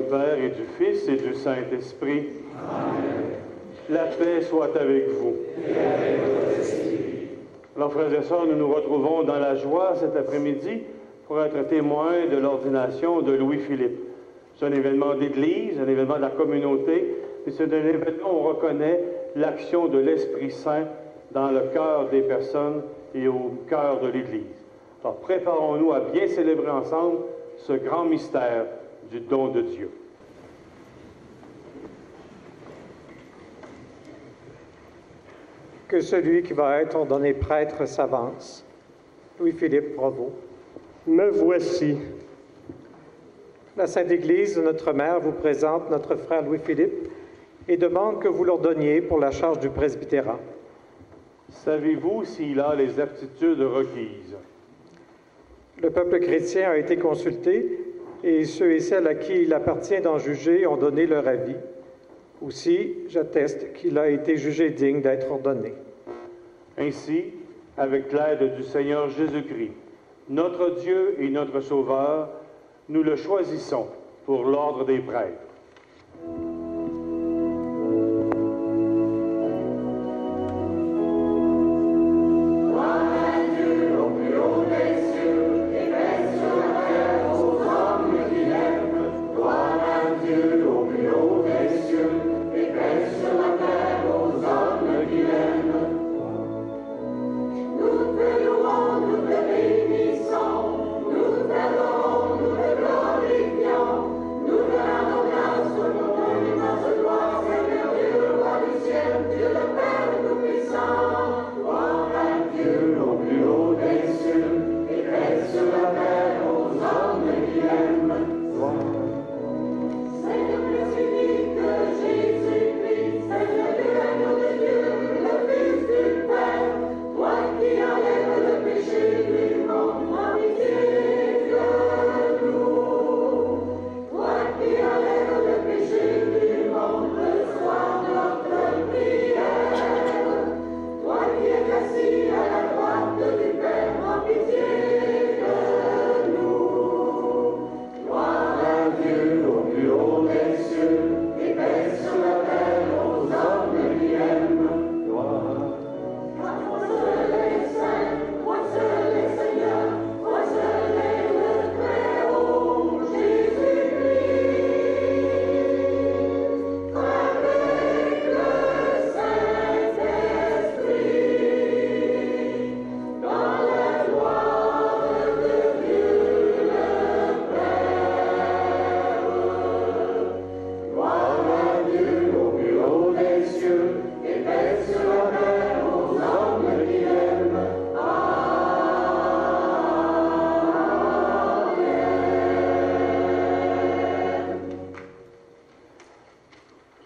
Père et du Fils et du Saint-Esprit. Amen. La paix soit avec vous. Et avec votre esprit. Alors, frères et sœurs, nous nous retrouvons dans la joie cet après-midi pour être témoins de l'ordination de Louis-Philippe. C'est un événement d'Église, un événement de la communauté, mais c'est un événement où on reconnaît l'action de l'Esprit Saint dans le cœur des personnes et au cœur de l'Église. Alors, préparons-nous à bien célébrer ensemble ce grand mystère du don de Dieu. Que celui qui va être ordonné prêtre s'avance. Louis-Philippe Provost. Me voici. La Sainte Église de notre Mère vous présente notre frère Louis-Philippe et demande que vous l'ordonniez pour la charge du presbytérat. Savez-vous s'il a les aptitudes requises? Le peuple chrétien a été consulté et ceux et celles à qui il appartient d'en juger ont donné leur avis. Aussi, j'atteste qu'il a été jugé digne d'être ordonné. Ainsi, avec l'aide du Seigneur Jésus-Christ, notre Dieu et notre Sauveur, nous le choisissons pour l'ordre des prêtres.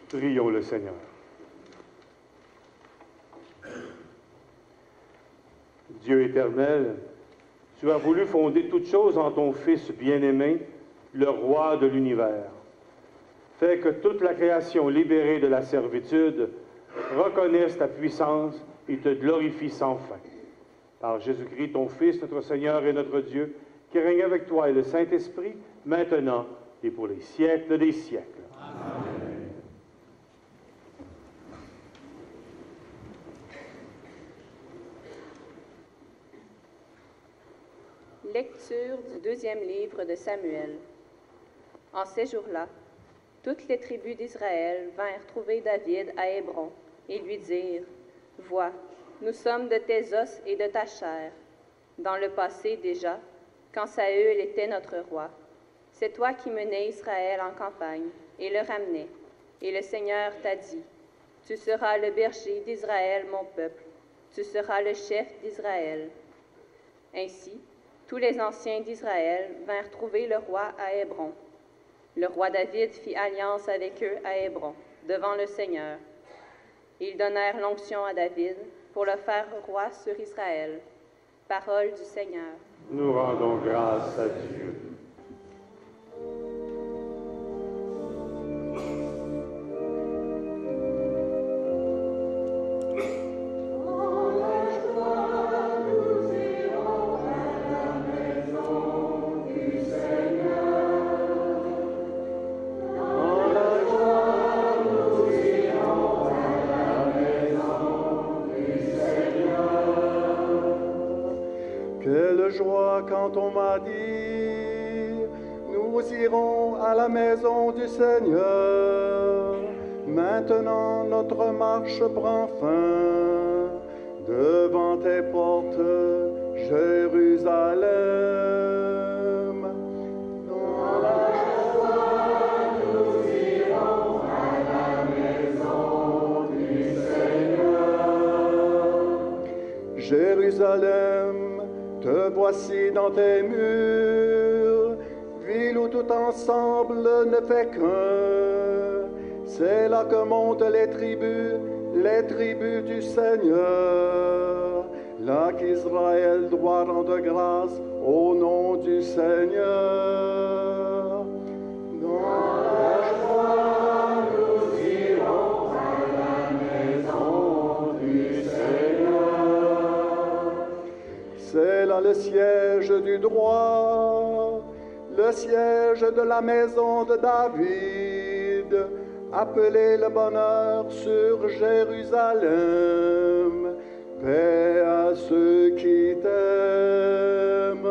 Prions le Seigneur. Dieu éternel, tu as voulu fonder toutes choses en ton Fils bien-aimé, le roi de l'univers. Fais que toute la création libérée de la servitude reconnaisse ta puissance et te glorifie sans fin. Par Jésus-Christ, ton Fils, notre Seigneur et notre Dieu, qui règne avec toi et le Saint-Esprit, maintenant et pour les siècles des siècles. Amen. Lecture du deuxième livre de Samuel. En ces jours-là, toutes les tribus d'Israël vinrent trouver David à Hébron et lui dirent: « Vois, nous sommes de tes os et de ta chair. Dans le passé déjà, quand Saül était notre roi, c'est toi qui menais Israël en campagne et le ramenais. Et le Seigneur t'a dit: Tu seras le berger d'Israël, mon peuple. Tu seras le chef d'Israël. » Ainsi, tous les anciens d'Israël vinrent trouver le roi à Hébron. Le roi David fit alliance avec eux à Hébron, devant le Seigneur. Ils donnèrent l'onction à David pour le faire roi sur Israël. Parole du Seigneur. Nous rendons grâce à Dieu. Nous de joie quand on m'a dit, nous irons à la maison du Seigneur. Maintenant notre marche prend fin devant tes portes, Jérusalem. Dans la joie, nous irons à la maison du Seigneur. Jérusalem, te voici dans tes murs, ville où tout ensemble ne fait qu'un. C'est là que montent les tribus du Seigneur. Là qu'Israël doit rendre grâce au nom du Seigneur. Dans la joie, nous irons à la maison du Seigneur. C'est là le siège du droit, le siège de la maison de David. Appelez le bonheur sur Jérusalem, paix à ceux qui t'aiment.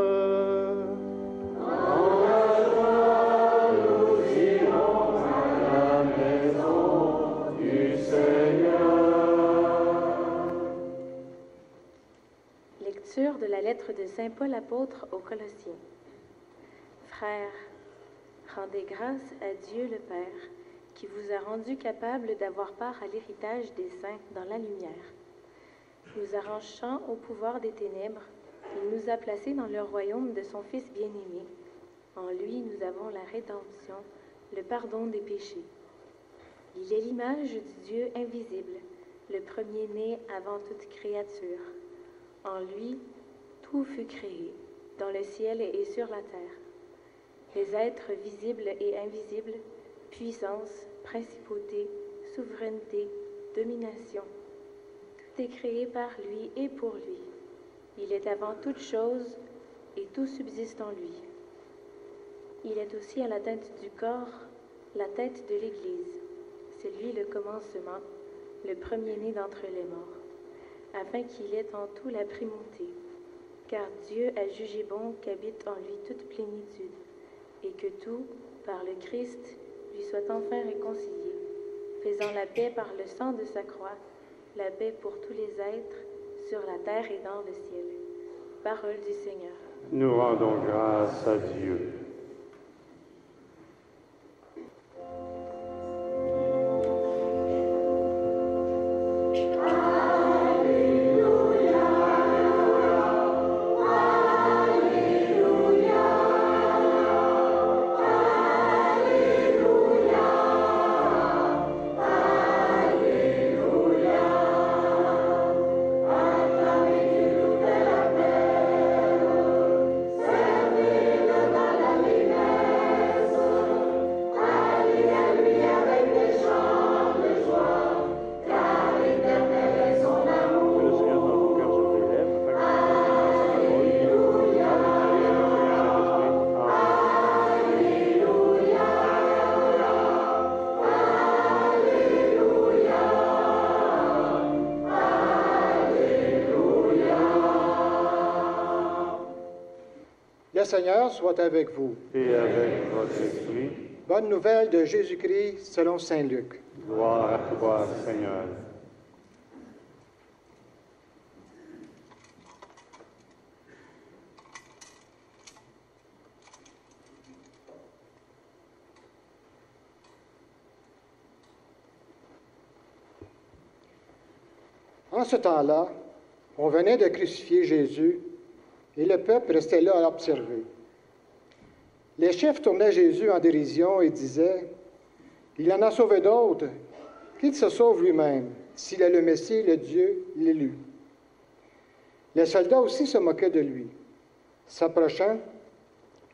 Dans la joie, nous irons à la maison du Seigneur. Lecture de la lettre de Saint Paul apôtre aux Colossiens. Frères, rendez grâce à Dieu le Père, qui vous a rendu capable d'avoir part à l'héritage des saints dans la lumière. Nous arrachant au pouvoir des ténèbres, il nous a placés dans le royaume de son Fils bien-aimé. En lui, nous avons la rédemption, le pardon des péchés. Il est l'image du Dieu invisible, le premier-né avant toute créature. En lui, tout fut créé, dans le ciel et sur la terre. Les êtres visibles et invisibles, puissance, principauté, souveraineté, domination. Tout est créé par lui et pour lui. Il est avant toute chose et tout subsiste en lui. Il est aussi à la tête du corps, la tête de l'Église. C'est lui le commencement, le premier-né d'entre les morts, afin qu'il ait en tout la primauté. Car Dieu a jugé bon qu'habite en lui toute plénitude, et que tout, par le Christ, lui soit enfin réconcilié, faisant la paix par le sang de sa croix, la paix pour tous les êtres, sur la terre et dans le ciel. Parole du Seigneur. Nous rendons grâce à Dieu. Le Seigneur soit avec vous. Et avec votre esprit. Bonne nouvelle de Jésus-Christ selon saint Luc. Gloire à toi, Seigneur. En ce temps-là, on venait de crucifier Jésus et le peuple restait là à observer. Les chefs tournaient Jésus en dérision et disaient, « Il en a sauvé d'autres, qu'il se sauve lui-même, s'il est le Messie, le Dieu, l'élu. » Les soldats aussi se moquaient de lui. S'approchant,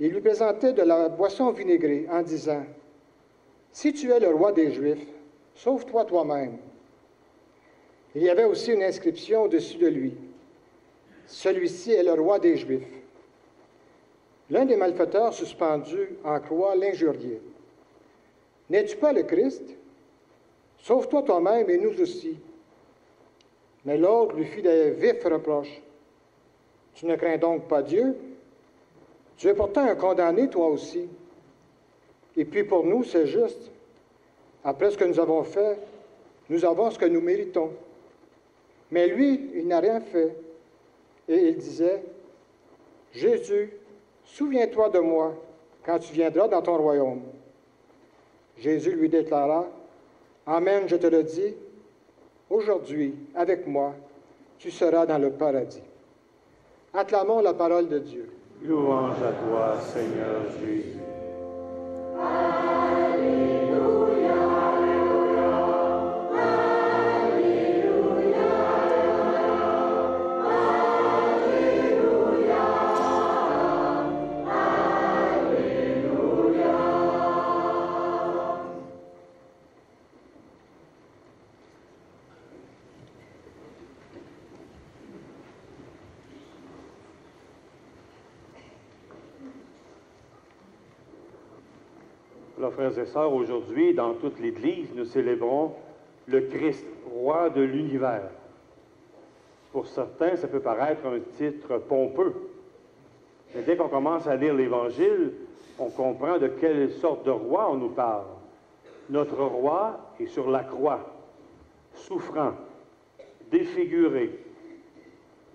ils lui présentaient de la boisson vinaigrée en disant, « Si tu es le roi des Juifs, sauve-toi toi-même. » Il y avait aussi une inscription au-dessus de lui. Celui-ci est le roi des Juifs. L'un des malfaiteurs suspendus en croix l'injuriait. N'es-tu pas le Christ? Sauve-toi toi-même et nous aussi. Mais l'autre lui fit des vifs reproches. Tu ne crains donc pas Dieu? Tu es pourtant un condamné, toi aussi. Et puis pour nous, c'est juste. Après ce que nous avons fait, nous avons ce que nous méritons. Mais lui, il n'a rien fait. Et il disait, Jésus, souviens-toi de moi quand tu viendras dans ton royaume. Jésus lui déclara, Amen, je te le dis, aujourd'hui, avec moi, tu seras dans le paradis. Acclamons la parole de Dieu. Louange à toi, Seigneur Jésus. Alors, frères et sœurs, aujourd'hui, dans toute l'Église, nous célébrons le Christ, roi de l'univers. Pour certains, ça peut paraître un titre pompeux. Mais dès qu'on commence à lire l'Évangile, on comprend de quelle sorte de roi on nous parle. Notre roi est sur la croix, souffrant, défiguré,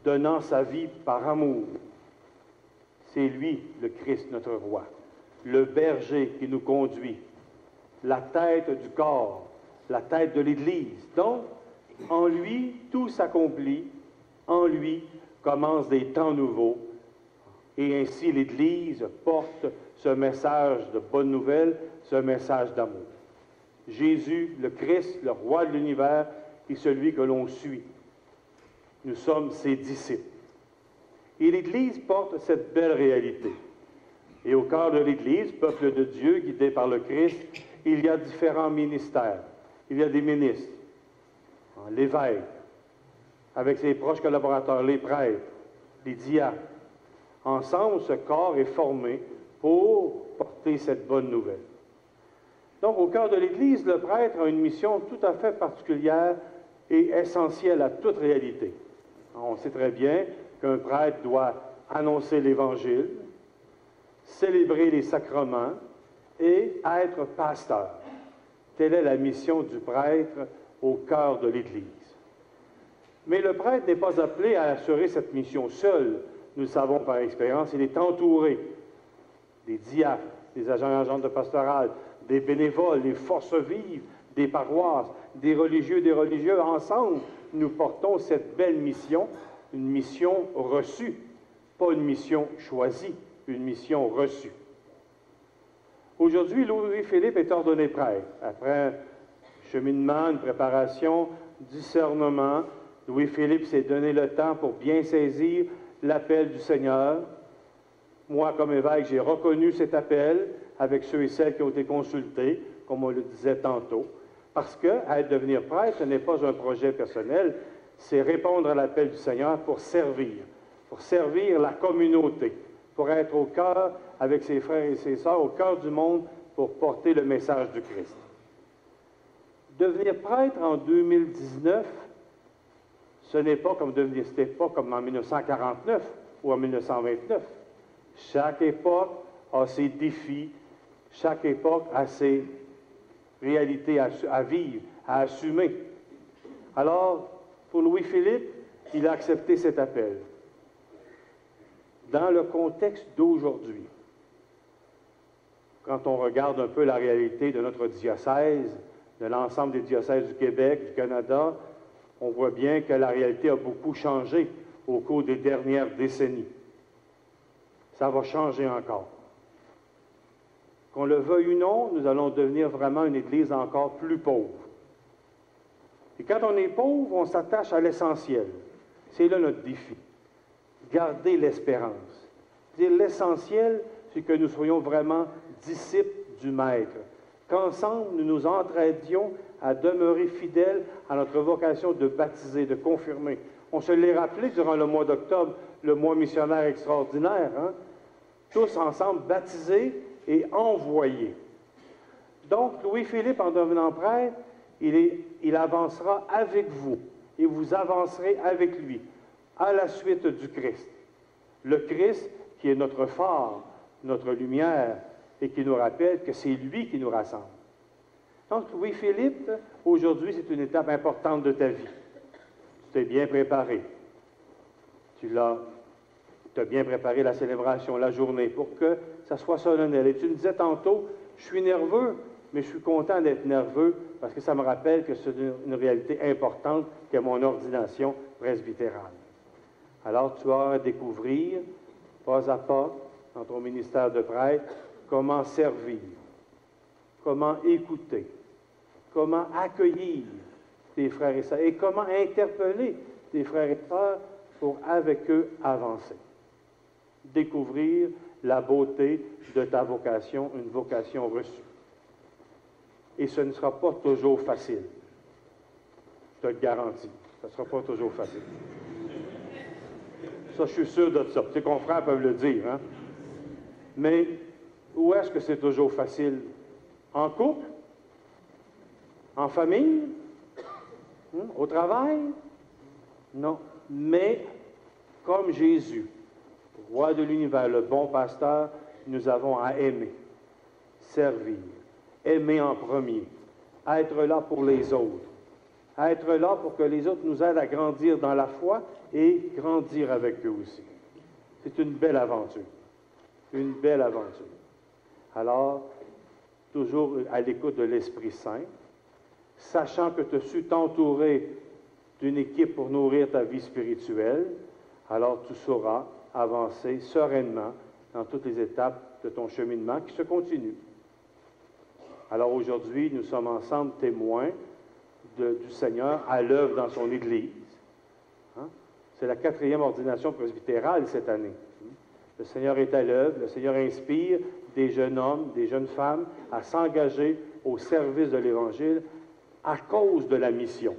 donnant sa vie par amour. C'est lui, le Christ, notre roi. Le berger qui nous conduit, la tête du corps, la tête de l'Église. Donc, en lui, tout s'accomplit, en lui commencent des temps nouveaux, et ainsi l'Église porte ce message de bonne nouvelle, ce message d'amour. Jésus, le Christ, le roi de l'univers, est celui que l'on suit. Nous sommes ses disciples. Et l'Église porte cette belle réalité. Et au cœur de l'Église, peuple de Dieu, guidé par le Christ, il y a différents ministères. Il y a des ministres, l'évêque, avec ses proches collaborateurs, les prêtres, les diacres. Ensemble, ce corps est formé pour porter cette bonne nouvelle. Donc, au cœur de l'Église, le prêtre a une mission tout à fait particulière et essentielle à toute réalité. On sait très bien qu'un prêtre doit annoncer l'Évangile, célébrer les sacrements et être pasteur. Telle est la mission du prêtre au cœur de l'Église. Mais le prêtre n'est pas appelé à assurer cette mission seul. Nous le savons par expérience, il est entouré des diacres, des agents de pastoral, des bénévoles, des forces vives, des paroisses, des religieux. Ensemble, nous portons cette belle mission, une mission reçue, pas une mission choisie, une mission reçue. Aujourd'hui, Louis-Philippe est ordonné prêtre. Après un cheminement, une préparation, discernement, Louis-Philippe s'est donné le temps pour bien saisir l'appel du Seigneur. Moi, comme évêque, j'ai reconnu cet appel avec ceux et celles qui ont été consultés, comme on le disait tantôt, parce que devenir prêtre, ce n'est pas un projet personnel, c'est répondre à l'appel du Seigneur pour servir la communauté, pour être au cœur, avec ses frères et ses sœurs, au cœur du monde, pour porter le message du Christ. Devenir prêtre en 2019, c'était pas comme en 1949 ou en 1929. Chaque époque a ses défis, chaque époque a ses réalités à vivre, à assumer. Alors, pour Louis-Philippe, il a accepté cet appel. Dans le contexte d'aujourd'hui, quand on regarde un peu la réalité de notre diocèse, de l'ensemble des diocèses du Québec, du Canada, on voit bien que la réalité a beaucoup changé au cours des dernières décennies. Ça va changer encore. Qu'on le veuille ou non, nous allons devenir vraiment une Église encore plus pauvre. Et quand on est pauvre, on s'attache à l'essentiel. C'est là notre défi. Garder l'espérance. L'essentiel, c'est que nous soyons vraiment disciples du Maître. Qu'ensemble, nous nous entraidions à demeurer fidèles à notre vocation de baptiser, de confirmer. On se l'est rappelé durant le mois d'octobre, le mois missionnaire extraordinaire, hein? Tous ensemble baptisés et envoyés. Donc, Louis-Philippe, en devenant prêtre, il avancera avec vous et vous avancerez avec lui à la suite du Christ. Le Christ qui est notre phare, notre lumière, et qui nous rappelle que c'est lui qui nous rassemble. Donc, oui, Philippe, aujourd'hui, c'est une étape importante de ta vie. Tu t'es bien préparé. Tu as bien préparé la célébration, la journée, pour que ça soit solennel. Et tu me disais tantôt, je suis nerveux, mais je suis content d'être nerveux parce que ça me rappelle que c'est une réalité importante qu'est mon ordination presbytérale. Alors, tu vas découvrir, pas à pas, dans ton ministère de prêtre, comment servir, comment écouter, comment accueillir tes frères et sœurs et comment interpeller tes frères et sœurs pour, avec eux, avancer. Découvrir la beauté de ta vocation, une vocation reçue. Et ce ne sera pas toujours facile. Je te le garantis. Ce ne sera pas toujours facile. Ça, je suis sûr de ça. Tes confrères peuvent le dire, hein? Mais où est-ce que c'est toujours facile? En couple? En famille? Au travail? Non. Mais, comme Jésus, roi de l'univers, le bon pasteur, nous avons à aimer, servir, aimer en premier, être là pour les autres, être là pour que les autres nous aident à grandir dans la foi et grandir avec eux aussi. C'est une belle aventure. Une belle aventure. Alors, toujours à l'écoute de l'Esprit Saint, sachant que tu as su t'entourer d'une équipe pour nourrir ta vie spirituelle, alors tu sauras avancer sereinement dans toutes les étapes de ton cheminement qui se continue. Alors aujourd'hui, nous sommes ensemble témoins du Seigneur à l'œuvre dans son Église. Hein? C'est la 4e ordination presbytérale cette année. Le Seigneur est à l'œuvre, le Seigneur inspire des jeunes hommes, des jeunes femmes à s'engager au service de l'Évangile à cause de la mission.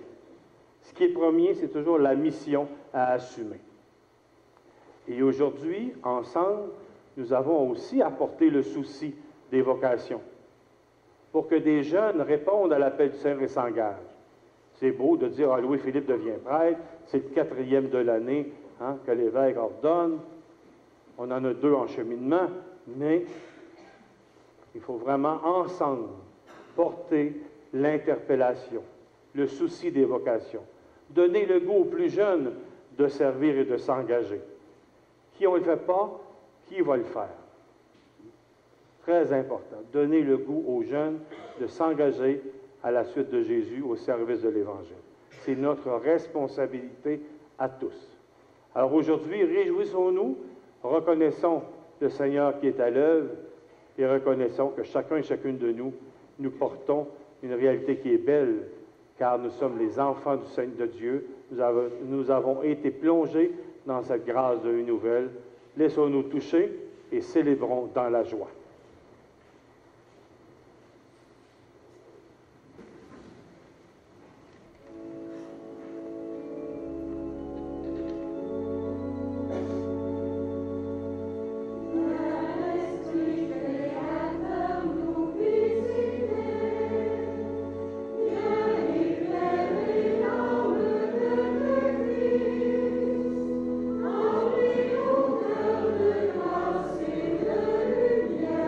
Ce qui est premier, c'est toujours la mission à assumer. Et aujourd'hui, ensemble, nous avons aussi apporté le souci des vocations pour que des jeunes répondent à l'appel du Seigneur et s'engagent. C'est beau de dire « Ah, Louis-Philippe devient prêtre, c'est le 4e de l'année que l'évêque ordonne. On en a 2 en cheminement, mais il faut vraiment ensemble porter l'interpellation, le souci des vocations, donner le goût aux plus jeunes de servir et de s'engager. Qui on ne le fait pas, qui va le faire? Très important, donner le goût aux jeunes de s'engager à la suite de Jésus au service de l'Évangile. C'est notre responsabilité à tous. Alors aujourd'hui, réjouissons-nous, reconnaissons le Seigneur qui est à l'œuvre et reconnaissons que chacun et chacune de nous, nous portons une réalité qui est belle, car nous sommes les enfants du Seigneur de Dieu. Nous avons été plongés dans cette grâce de vie nouvelle. Laissons-nous toucher et célébrons dans la joie. Lumière.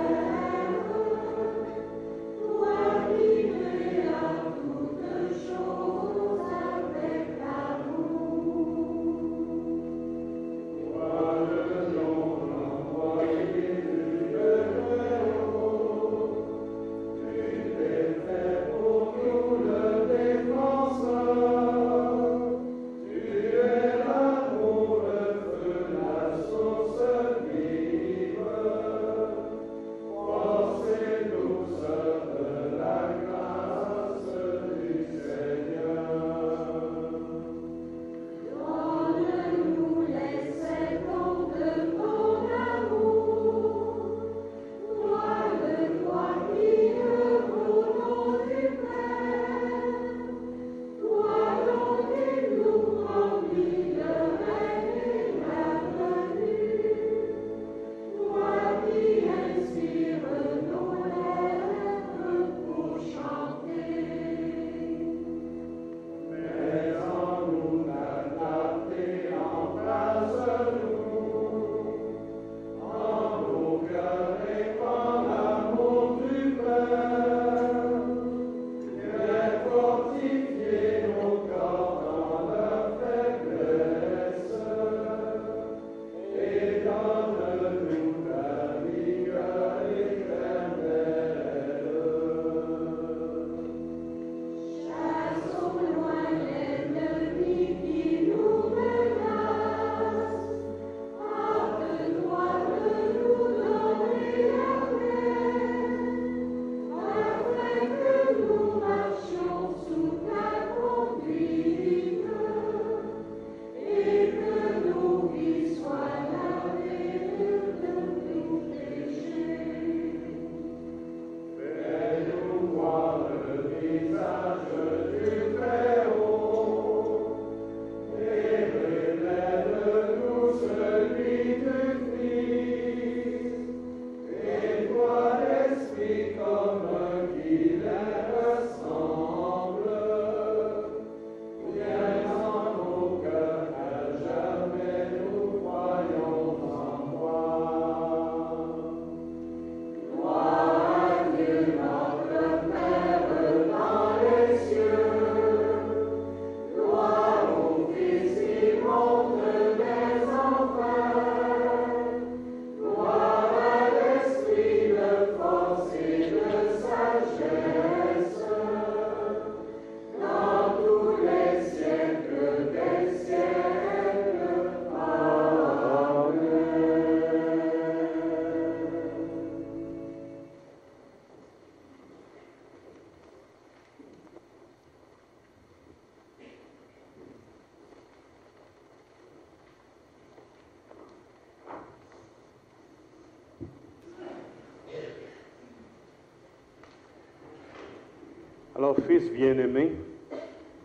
Alors, fils bien-aimé,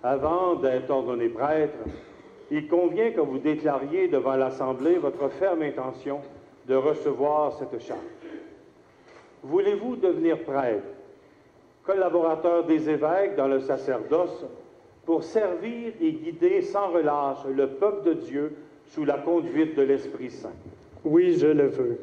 avant d'être ordonné prêtre, il convient que vous déclariez devant l'Assemblée votre ferme intention de recevoir cette charge. Voulez-vous devenir prêtre, collaborateur des évêques dans le sacerdoce, pour servir et guider sans relâche le peuple de Dieu sous la conduite de l'Esprit Saint? Oui, je le veux.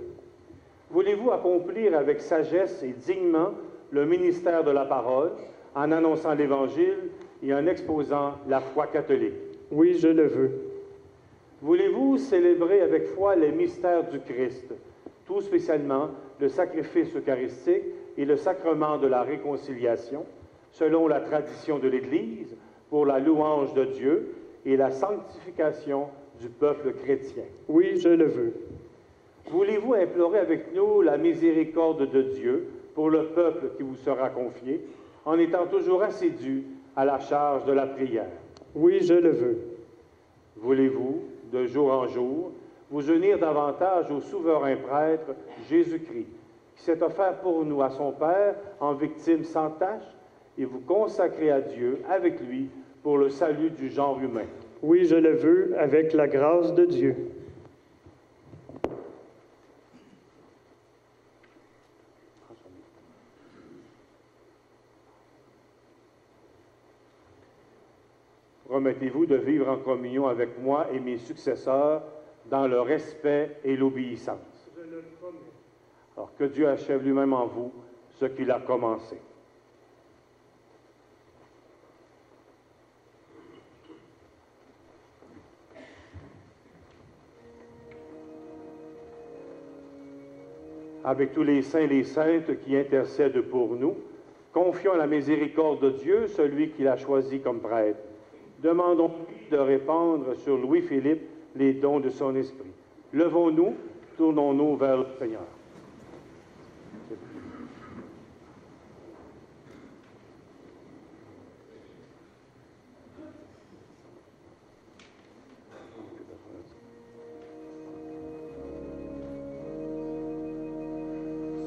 Voulez-vous accomplir avec sagesse et dignement le ministère de la parole, en annonçant l'Évangile et en exposant la foi catholique? Oui, je le veux. Voulez-vous célébrer avec foi les mystères du Christ, tout spécialement le sacrifice eucharistique et le sacrement de la réconciliation, selon la tradition de l'Église, pour la louange de Dieu et la sanctification du peuple chrétien? Oui, je le veux. Voulez-vous implorer avec nous la miséricorde de Dieu pour le peuple qui vous sera confié, en étant toujours assidu à la charge de la prière? Oui, je le veux. Voulez-vous, de jour en jour, vous unir davantage au souverain prêtre Jésus-Christ, qui s'est offert pour nous à son Père en victime sans tache, et vous consacrer à Dieu avec lui pour le salut du genre humain? Oui, je le veux, avec la grâce de Dieu. Promettez-vous de vivre en communion avec moi et mes successeurs dans le respect et l'obéissance. Je le promets. Alors que Dieu achève lui-même en vous ce qu'il a commencé. Avec tous les saints et les saintes qui intercèdent pour nous, confions à la miséricorde de Dieu celui qu'il a choisi comme prêtre. Demandons-lui de répandre sur Louis-Philippe les dons de son esprit. Levons-nous, tournons-nous vers le Seigneur.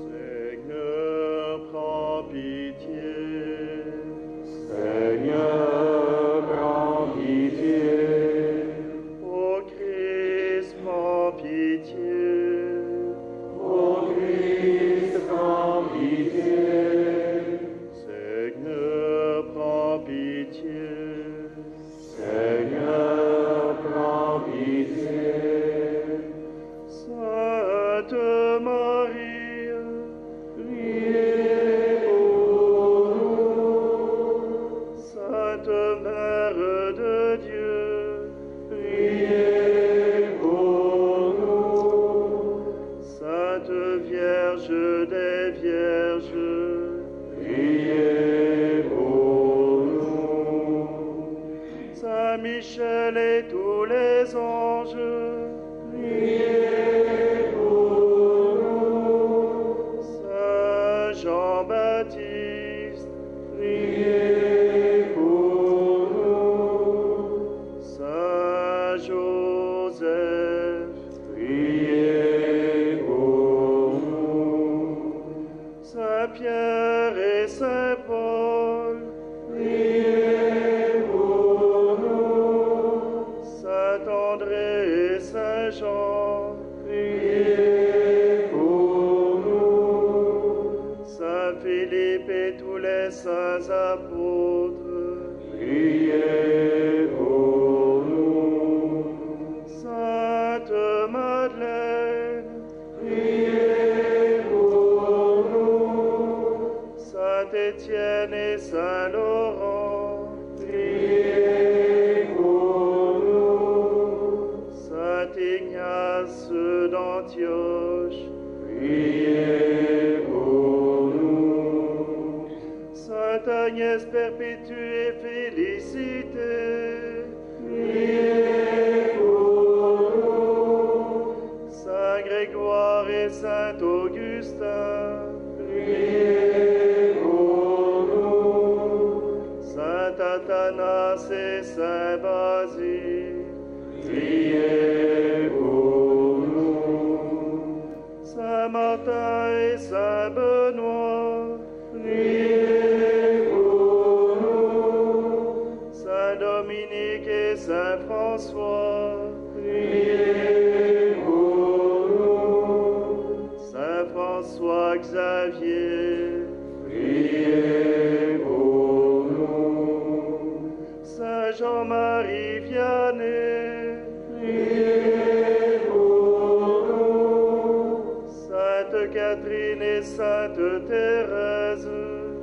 Seigneur, prends pitié. Seigneur, prends pitié. Ô Christ, prends pitié. Ô Christ, prends pitié. Seigneur, prends pitié. Seigneur, prends pitié. Sainte Marie, Priez pour nous. Sainte Mère de Dieu, Priez pour nous. Sainte Vierge des Vierges, Priez pour nous. Saint Michel et tous les anges, Priez pour nous. Saint Jean-Baptiste, Priez pour nous. Saint Joseph, Priez pour nous. Saint Pierre et Saint Paul, Priez pour nous. Saint André et Saint Jean, Priez pour nous. Saint Philippe et tous les saints apôtres, Priez pour nous. Sainte Madeleine, Priez pour nous. Saint Étienne et Saint Laurent, Priez pour nous. Saint Ignace d'Antioche, Priez pour nous. Sainte Agnès Perpétue et Félicité, Priez pour nous. Saint Grégoire et Saint Augustin, Priez pour nous. Saint Athanas et Saint Basile, Priez pour nous. Saint Martin et Saint Benoît, Priez pour François, Priez pour nous. Saint François Xavier, Priez pour nous. Saint Jean-Marie Vianney, Priez pour nous. Sainte Catherine et Sainte Thérèse,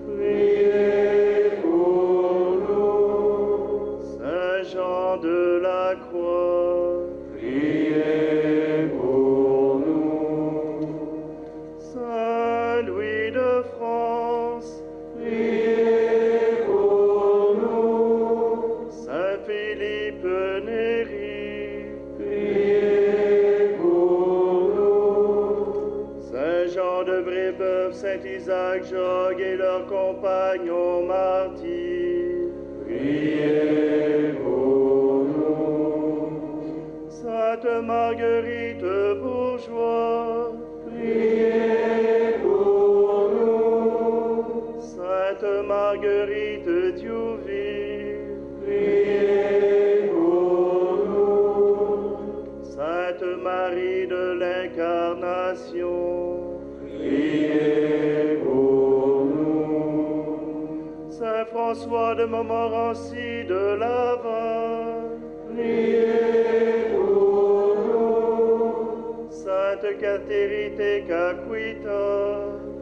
Priez pour nous. Saint Jean de la Croix, Priez pour nous. Saint Louis de France, Priez pour nous. Saint Philippe Néri, Priez pour nous. Saint Jean de Brébeuf, Saint Isaac Jogues et leurs compagnons martyrs, Priez pour nous. Sainte Marguerite Bourgeois, Priez pour nous. Sainte Marguerite Diouville, Priez pour nous. Sainte Marie de l'Incarnation, Priez pour nous. Saint François de Montmorency de Laval, Priez pour nous. Sainte Catérité Caquita,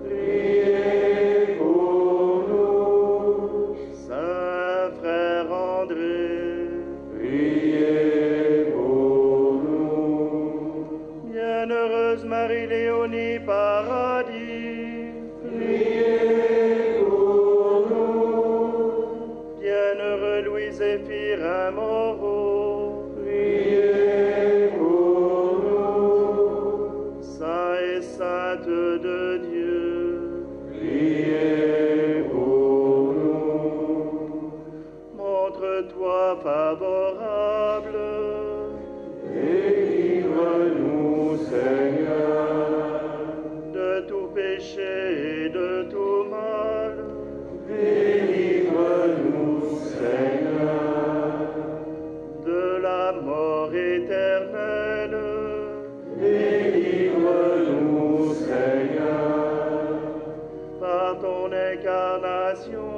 Priez pour nous. Saint Frère André, Priez pour nous. Bienheureuse Marie-Léonie Paradis, Priez pour nous. Bienheureux Louis-Zéphirin Moreau, Priez pour nous. Saint et Sainte de Dieu, Priez pour nous. montre-toi favorable, Délivre-nous, Seigneur. de tout péché et de tout mal, Délivre-nous, Seigneur. de la mort éternelle, Délivre-nous, Seigneur. par ton incarnation,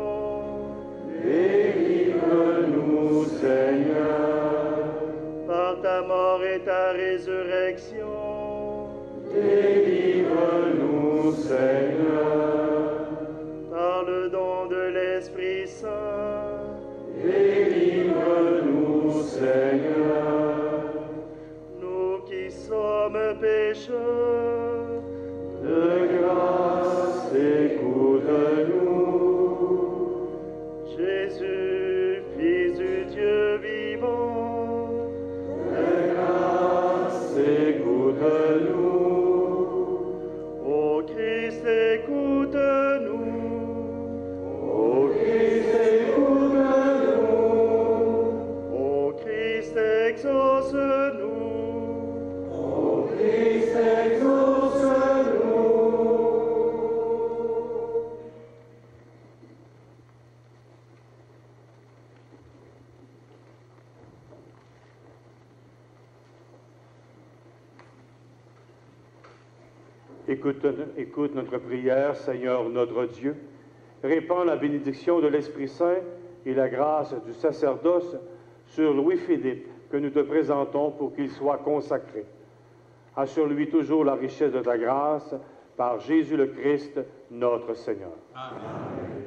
Délivre-nous, Seigneur. par ta mort et ta résurrection, Délivre-nous, Seigneur. par le don de l'Esprit Saint, Délivre-nous, Seigneur. nous qui sommes pécheurs, De grâce, écoute-nous. Jésus, Fils du Dieu vivant, De grâce, écoute-nous. ô Christ, écoute-nous, Ô Christ, écoute-nous. ô Christ, exauce-nous, Ô Christ, exauce-nous. Écoute notre prière, Seigneur notre Dieu. Répands la bénédiction de l'Esprit Saint et la grâce du sacerdoce sur Louis-Philippe que nous te présentons pour qu'il soit consacré. Assure-lui toujours la richesse de ta grâce par Jésus le Christ, notre Seigneur. Amen.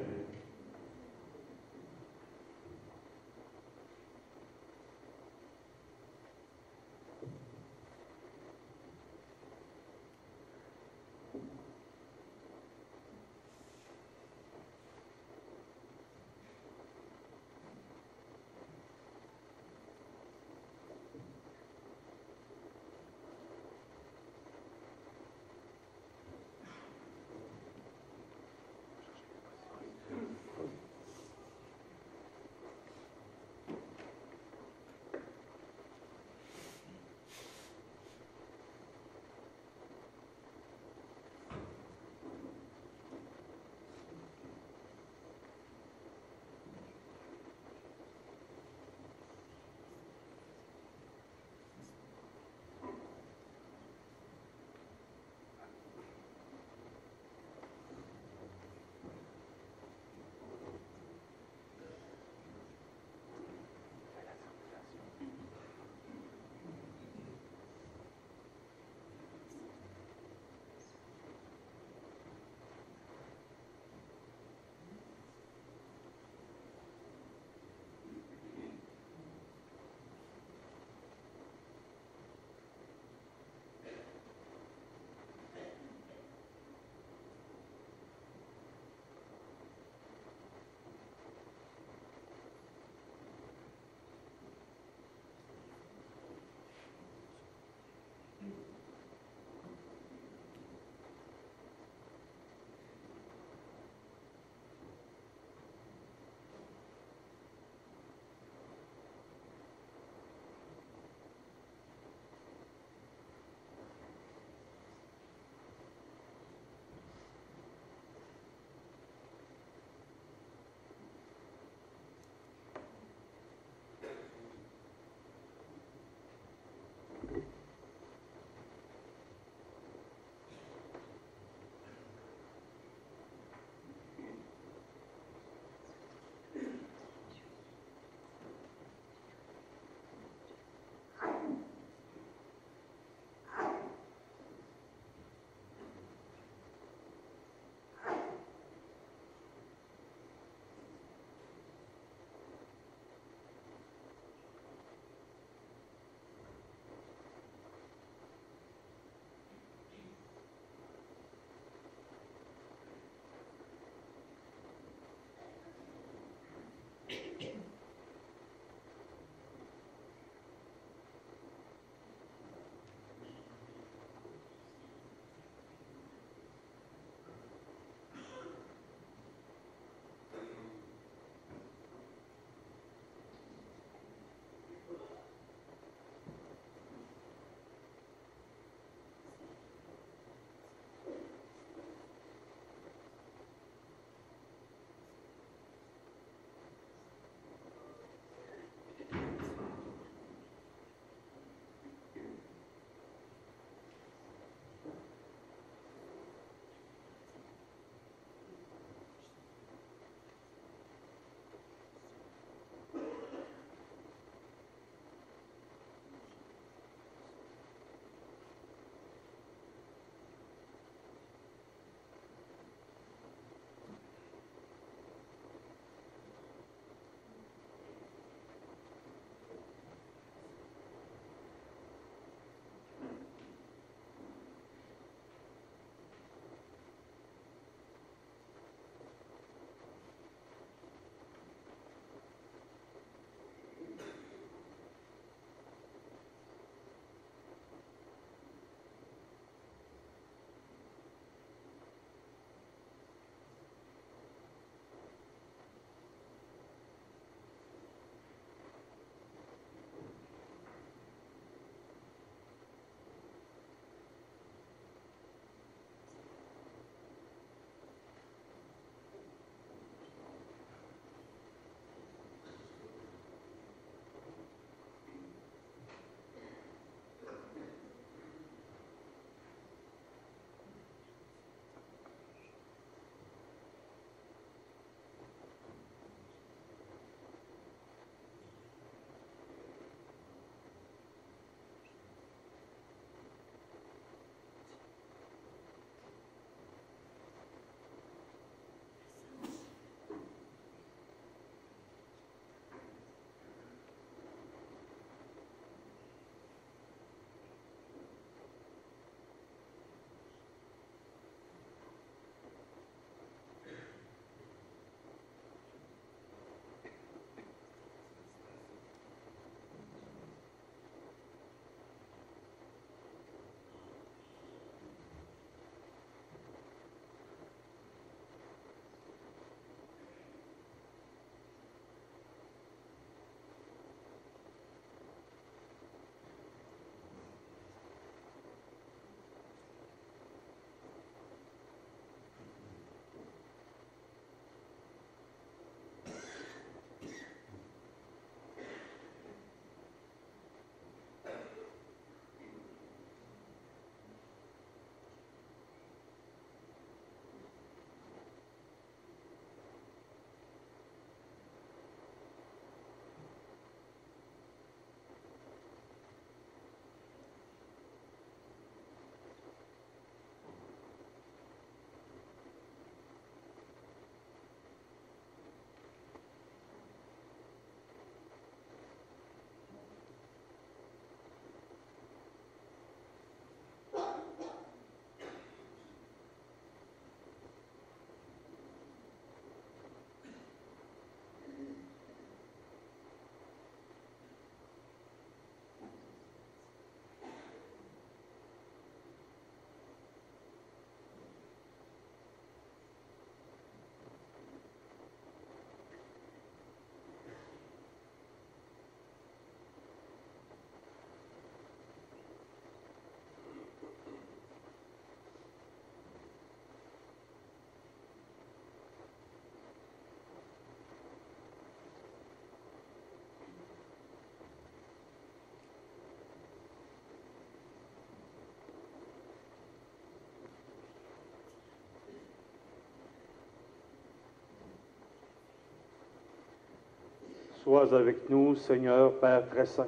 Sois avec nous, Seigneur, Père très saint.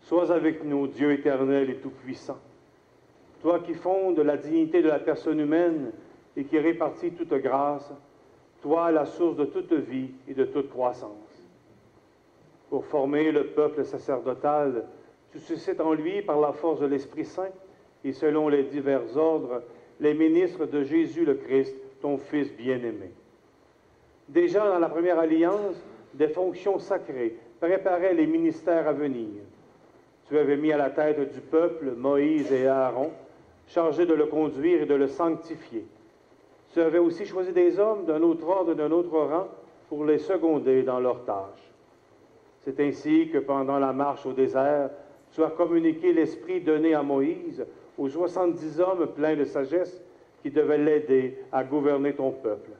Sois avec nous, Dieu éternel et tout-puissant. Toi qui fondes la dignité de la personne humaine et qui répartis toute grâce, toi la source de toute vie et de toute croissance. Pour former le peuple sacerdotal, tu suscites en lui, par la force de l'Esprit Saint et selon les divers ordres, les ministres de Jésus le Christ, ton Fils bien-aimé. Déjà dans la première alliance, des fonctions sacrées préparaient les ministères à venir. Tu avais mis à la tête du peuple Moïse et Aaron, chargés de le conduire et de le sanctifier. Tu avais aussi choisi des hommes d'un autre ordre et d'un autre rang pour les seconder dans leurs tâches. C'est ainsi que pendant la marche au désert, tu as communiqué l'esprit donné à Moïse aux 70 hommes pleins de sagesse qui devaient l'aider à gouverner ton peuple.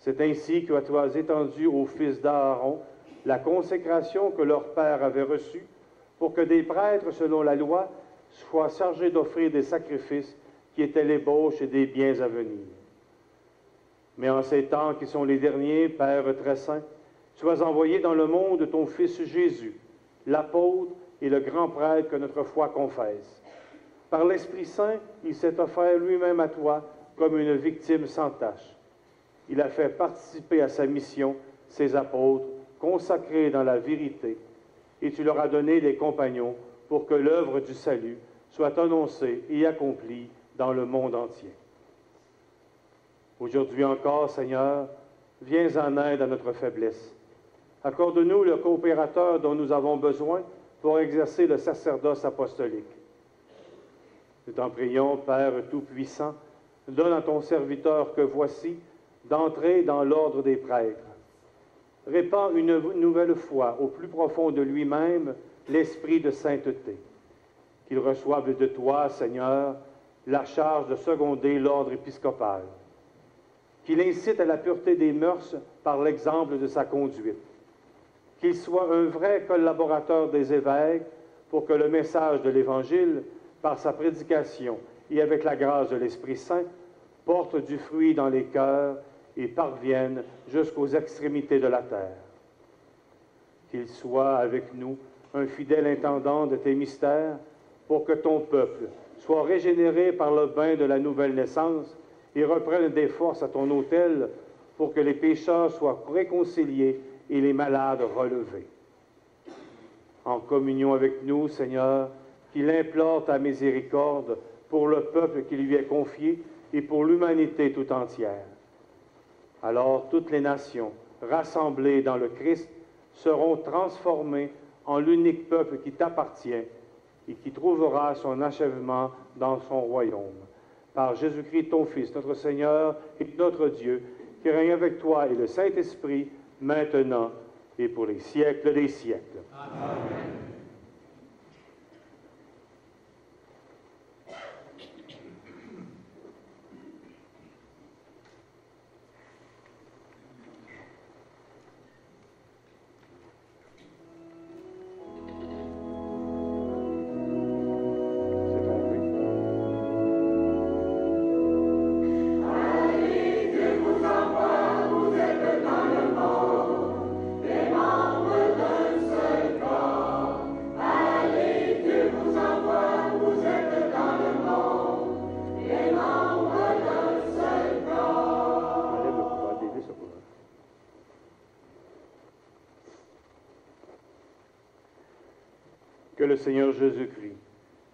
C'est ainsi que tu as étendu aux fils d'Aaron la consécration que leur père avait reçue pour que des prêtres, selon la loi, soient chargés d'offrir des sacrifices qui étaient l'ébauche des biens à venir. Mais en ces temps qui sont les derniers, Père très saint, tu as envoyé dans le monde ton Fils Jésus, l'apôtre et le grand prêtre que notre foi confesse. Par l'Esprit Saint, il s'est offert lui-même à toi comme une victime sans tache. Il a fait participer à sa mission ses apôtres, consacrés dans la vérité, et tu leur as donné des compagnons pour que l'œuvre du salut soit annoncée et accomplie dans le monde entier. Aujourd'hui encore, Seigneur, viens en aide à notre faiblesse. Accorde-nous le coopérateur dont nous avons besoin pour exercer le sacerdoce apostolique. Nous t'en prions, Père Tout-Puissant, donne à ton serviteur que voici d'entrer dans l'ordre des prêtres. Répand une nouvelle fois au plus profond de lui-même l'esprit de sainteté. Qu'il reçoive de toi, Seigneur, la charge de seconder l'ordre épiscopal. Qu'il incite à la pureté des mœurs par l'exemple de sa conduite. Qu'il soit un vrai collaborateur des évêques pour que le message de l'Évangile, par sa prédication et avec la grâce de l'Esprit Saint, porte du fruit dans les cœurs et parvienne jusqu'aux extrémités de la terre. Qu'il soit avec nous un fidèle intendant de tes mystères pour que ton peuple soit régénéré par le bain de la nouvelle naissance et reprenne des forces à ton autel pour que les pécheurs soient réconciliés et les malades relevés. En communion avec nous, Seigneur, qu'il implore ta miséricorde pour le peuple qui lui est confié et pour l'humanité tout entière. Alors toutes les nations, rassemblées dans le Christ, seront transformées en l'unique peuple qui t'appartient et qui trouvera son achèvement dans son royaume. Par Jésus-Christ, ton Fils, notre Seigneur et notre Dieu, qui règne avec toi et le Saint-Esprit, maintenant et pour les siècles des siècles. Amen. Que le Seigneur Jésus-Christ,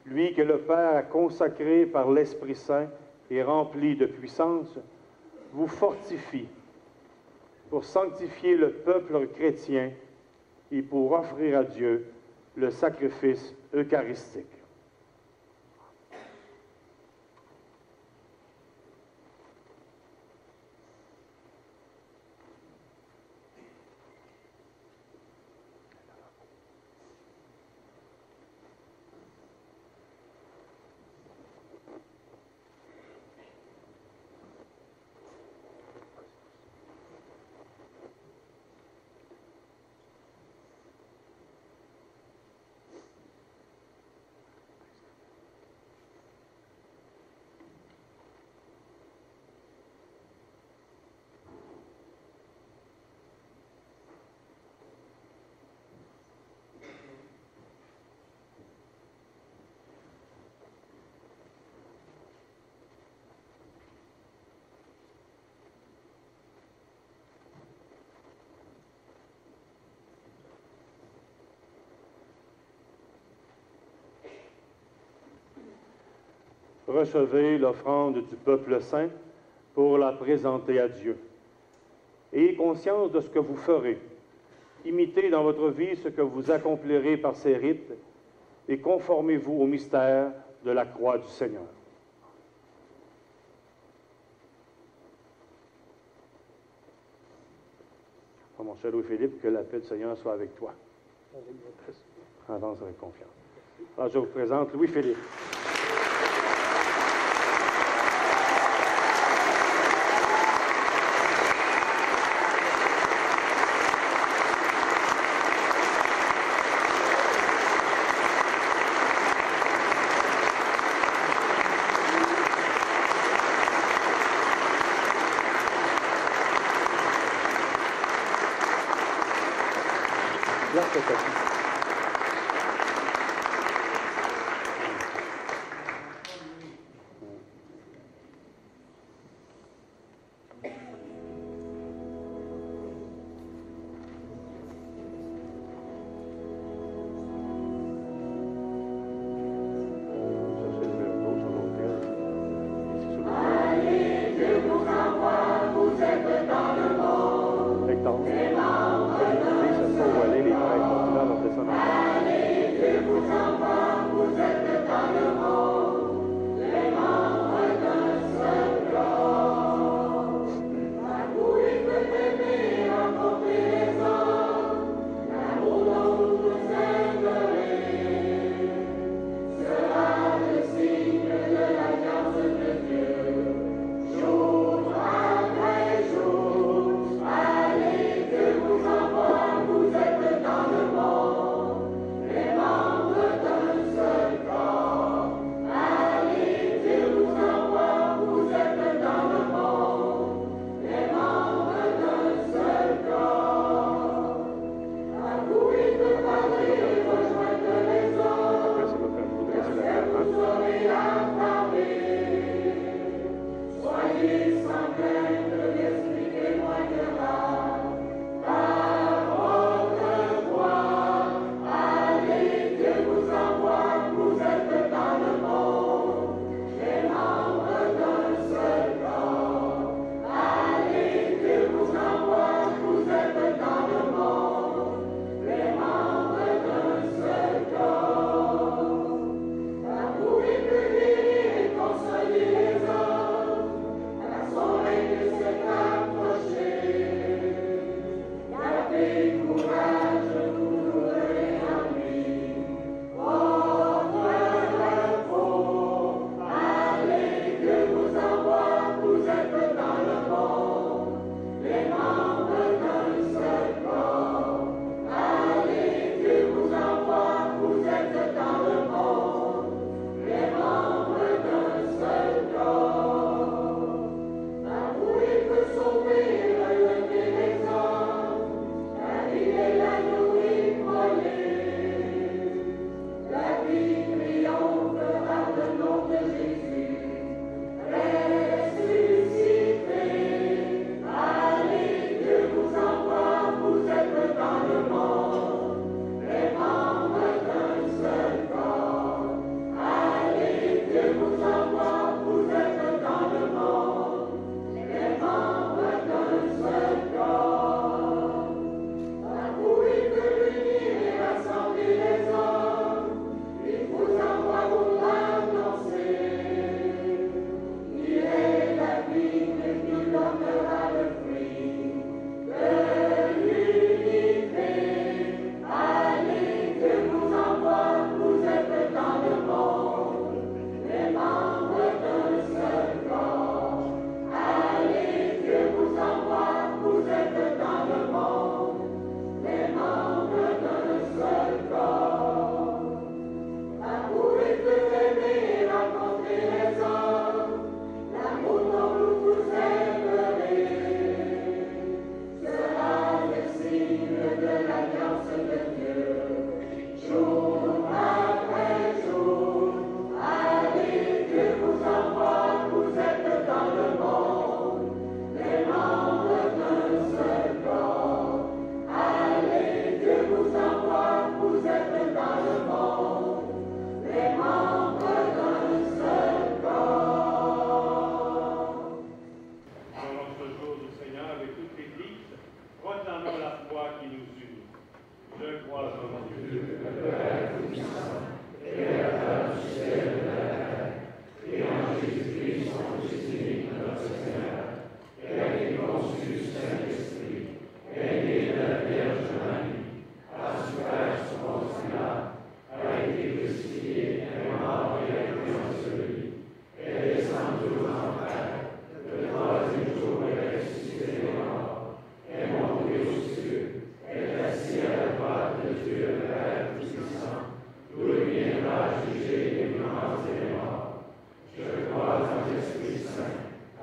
lui que le Père a consacré par l'Esprit Saint et rempli de puissance, vous fortifie pour sanctifier le peuple chrétien et pour offrir à Dieu le sacrifice eucharistique. recevez l'offrande du peuple saint pour la présenter à Dieu. Ayez conscience de ce que vous ferez. Imitez dans votre vie ce que vous accomplirez par ces rites et conformez-vous au mystère de la croix du Seigneur. Oh, mon cher Louis-Philippe, que la paix du Seigneur soit avec toi. Avance avec confiance. Alors, je vous présente Louis-Philippe.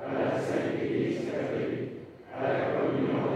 à la Sainte Église catholique, à la communion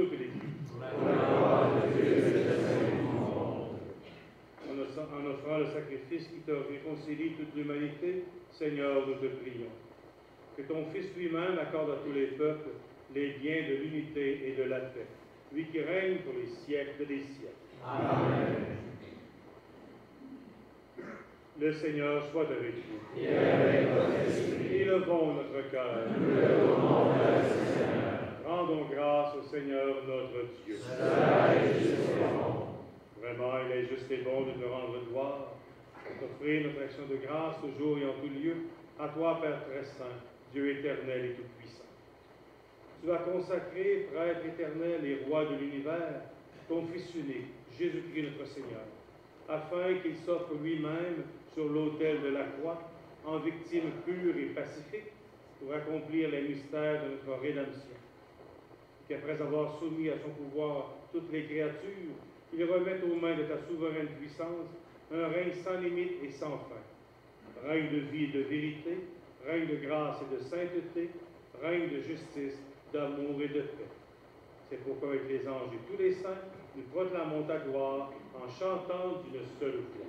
toute l'Église. En offrant le sacrifice qui te réconcilie toute l'humanité, Seigneur, nous te prions. Que ton Fils lui-même accorde à tous les peuples les biens de l'unité et de la paix, lui qui règne pour les siècles des siècles. Amen. Le Seigneur soit avec vous. Et avec votre esprit. Élevons notre cœur. Nous levons grâce au Seigneur. Rendons grâce au Seigneur notre Dieu. Cela est juste et bon. Vraiment, il est juste et bon de te rendre gloire, de t'offrir notre action de grâce toujours et en tout lieu, à toi, Père très saint, Dieu éternel et tout-puissant. Tu as consacré, Prêtre éternel et Roi de l'univers, ton Fils unique, Jésus-Christ notre Seigneur, afin qu'il s'offre lui-même sur l'autel de la croix, en victime pure et pacifique, pour accomplir les mystères de notre rédemption. Qu'après avoir soumis à son pouvoir toutes les créatures, il remette aux mains de ta souveraine puissance un règne sans limite et sans fin. Règne de vie et de vérité, règne de grâce et de sainteté, règne de justice, d'amour et de paix. C'est pourquoi avec les anges et tous les saints, nous proclamons ta gloire en chantant d'une seule voix.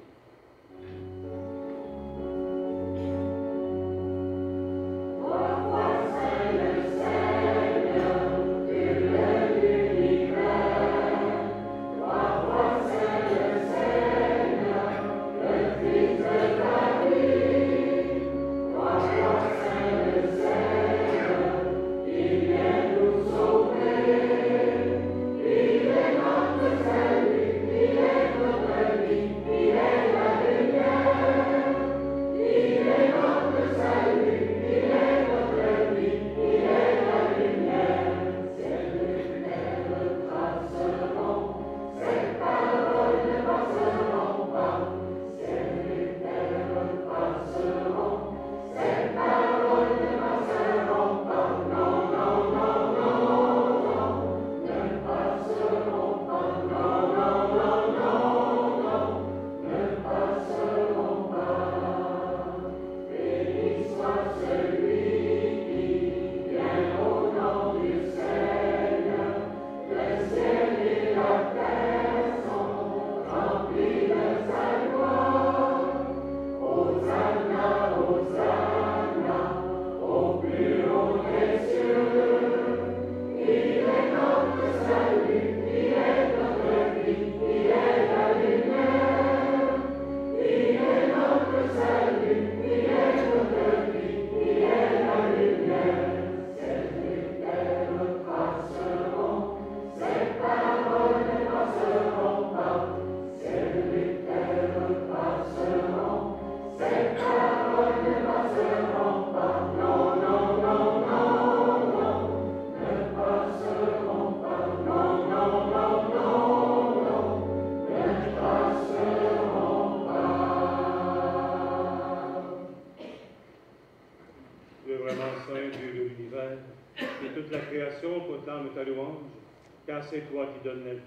Car c'est toi qui donnes la vie.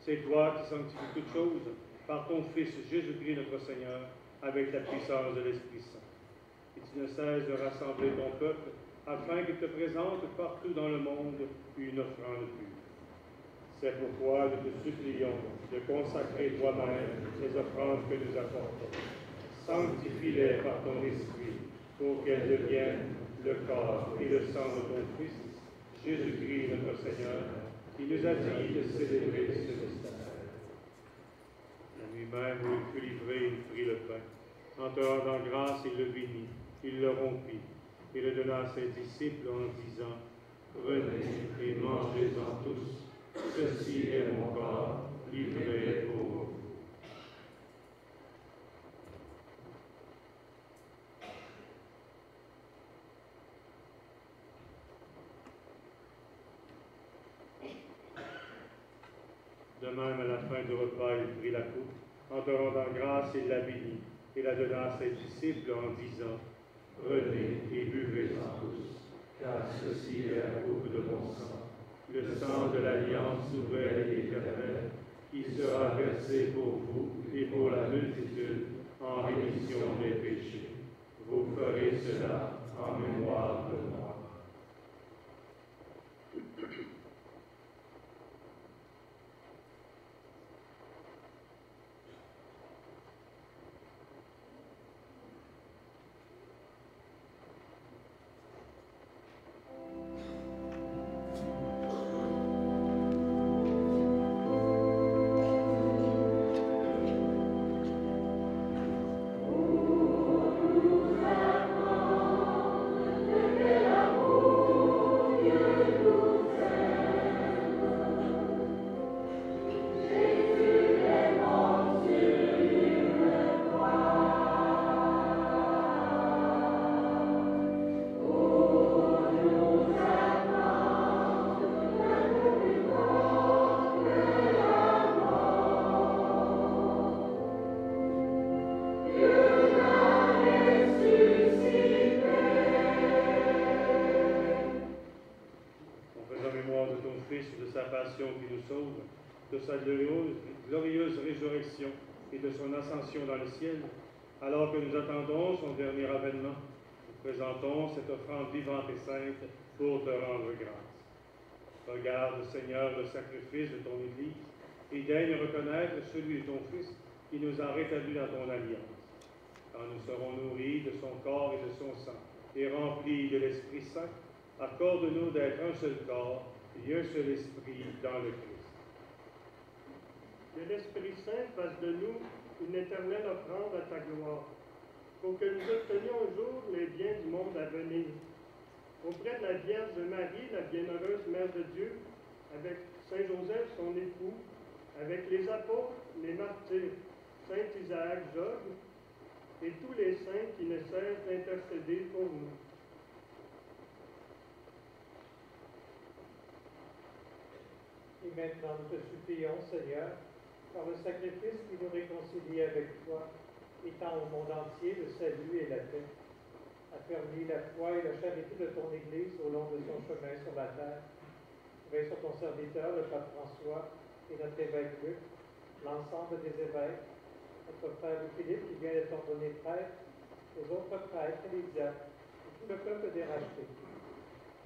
C'est toi qui sanctifies toutes choses par ton Fils Jésus-Christ notre Seigneur, avec la puissance de l'Esprit Saint. Et tu ne cesses de rassembler ton peuple, afin qu'il te présente partout dans le monde une offrande pure. C'est pourquoi nous te supplions de consacrer toi-même les offrandes que nous apportons. Sanctifie-les par ton Esprit, pour qu'elles deviennent le corps et le sang de ton Fils, Jésus-Christ notre Seigneur, qui nous a dit de célébrer ce mystère. La nuit même où il fut livré, il prit le pain. En te rendant grâce, il le bénit, il le rompit, et le donna à ses disciples en disant, « Prenez et mangez-en tous, ceci est mon corps, livré pour vous. » De même, à la fin du repas, il prit la coupe. En te rendant grâce, il la bénit et la donna à ses disciples en disant, « Prenez et buvez-en tous, car ceci est la coupe de mon sang, le sang de l'alliance nouvelle et éternelle, qui sera versé pour vous et pour la multitude en rémission des péchés. Vous ferez cela en mémoire de moi. » qui nous sauve, de sa glorieuse résurrection et de son ascension dans le ciel, alors que nous attendons son dernier avènement, nous présentons cette offrande vivante et sainte pour te rendre grâce. Regarde, Seigneur, le sacrifice de ton Église et daigne reconnaître celui de ton Fils qui nous a rétablis dans ton alliance. Quand nous serons nourris de son corps et de son sang et remplis de l'Esprit Saint, accorde-nous d'être un seul corps et un seul esprit dans le Christ. Que l'Esprit Saint fasse de nous une éternelle offrande à ta gloire, pour que nous obtenions un jour les biens du monde à venir. Auprès de la Vierge Marie, la bienheureuse Mère de Dieu, avec Saint Joseph, son époux, avec les apôtres, les martyrs, Saint Isaac Job, et tous les saints qui ne cessent d'intercéder pour nous. Et maintenant, nous te supplions, Seigneur, par le sacrifice qui nous réconcilie avec toi, étend au monde entier le salut et la paix. Affermis la foi et la charité de ton Église au long de son chemin sur la terre. Veille sur ton serviteur, le pape François, et notre évêque Luc, l'ensemble des évêques, notre frère Philippe qui vient d'être ordonné prêtre, les autres prêtres et les diacres, et tout le peuple des rachetés.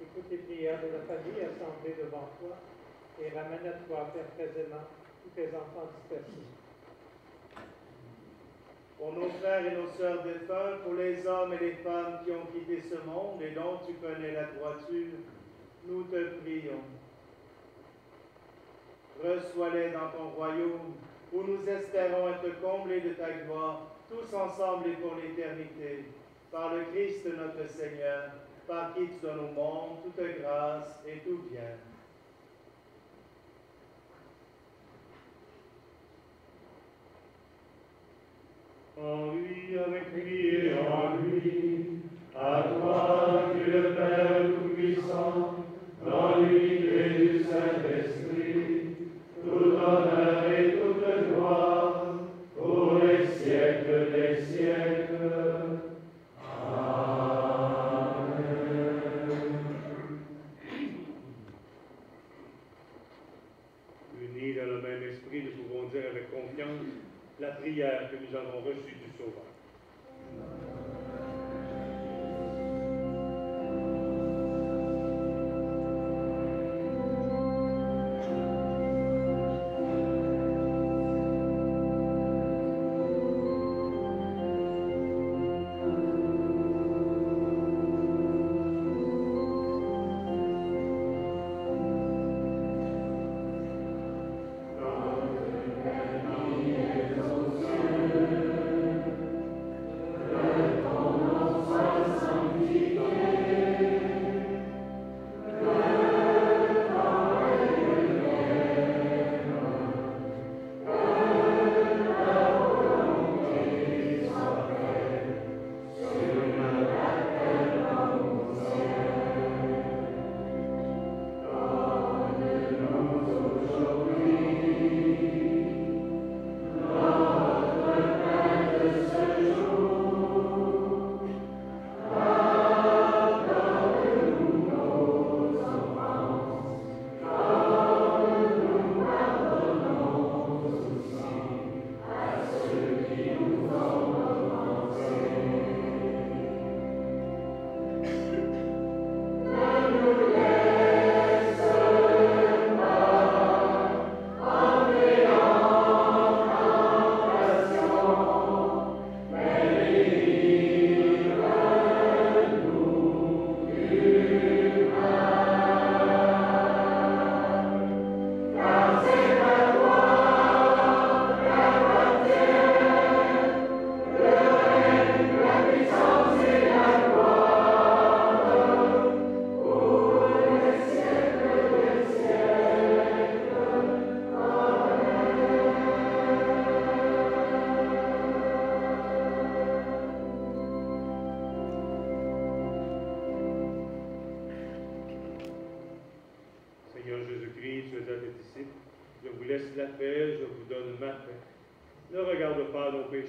Écoute les prières de la famille assemblée devant toi, et ramène à toi, Père présément, tous tes enfants dispersés. Pour nos frères et nos sœurs défunts, pour les hommes et les femmes qui ont quitté ce monde et dont tu connais la droiture, nous te prions. Reçois-les dans ton royaume, où nous espérons être comblés de ta gloire, tous ensemble et pour l'éternité, par le Christ notre Seigneur, par qui tu donnes au monde toute grâce et tout bien. En lui, avec lui et en lui, à toi, Dieu le Père Tout-Puissant, dans l'unité du Saint-Esprit, tout honneur et toute gloire, pour les siècles des siècles. Amen. Unis dans le même esprit, nous pouvons dire avec confiance la prière que nous avons reçue du Sauveur.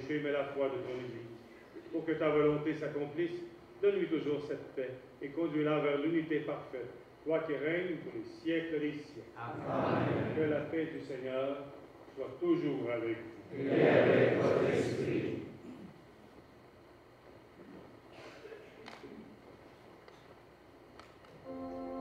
Mais la foi de ton Église. Pour que ta volonté s'accomplisse, donne-lui toujours cette paix et conduis-la vers l'unité parfaite, toi qui règnes pour les siècles des siècles. Amen. Que la paix du Seigneur soit toujours avec vous. Et avec votre esprit. Amen.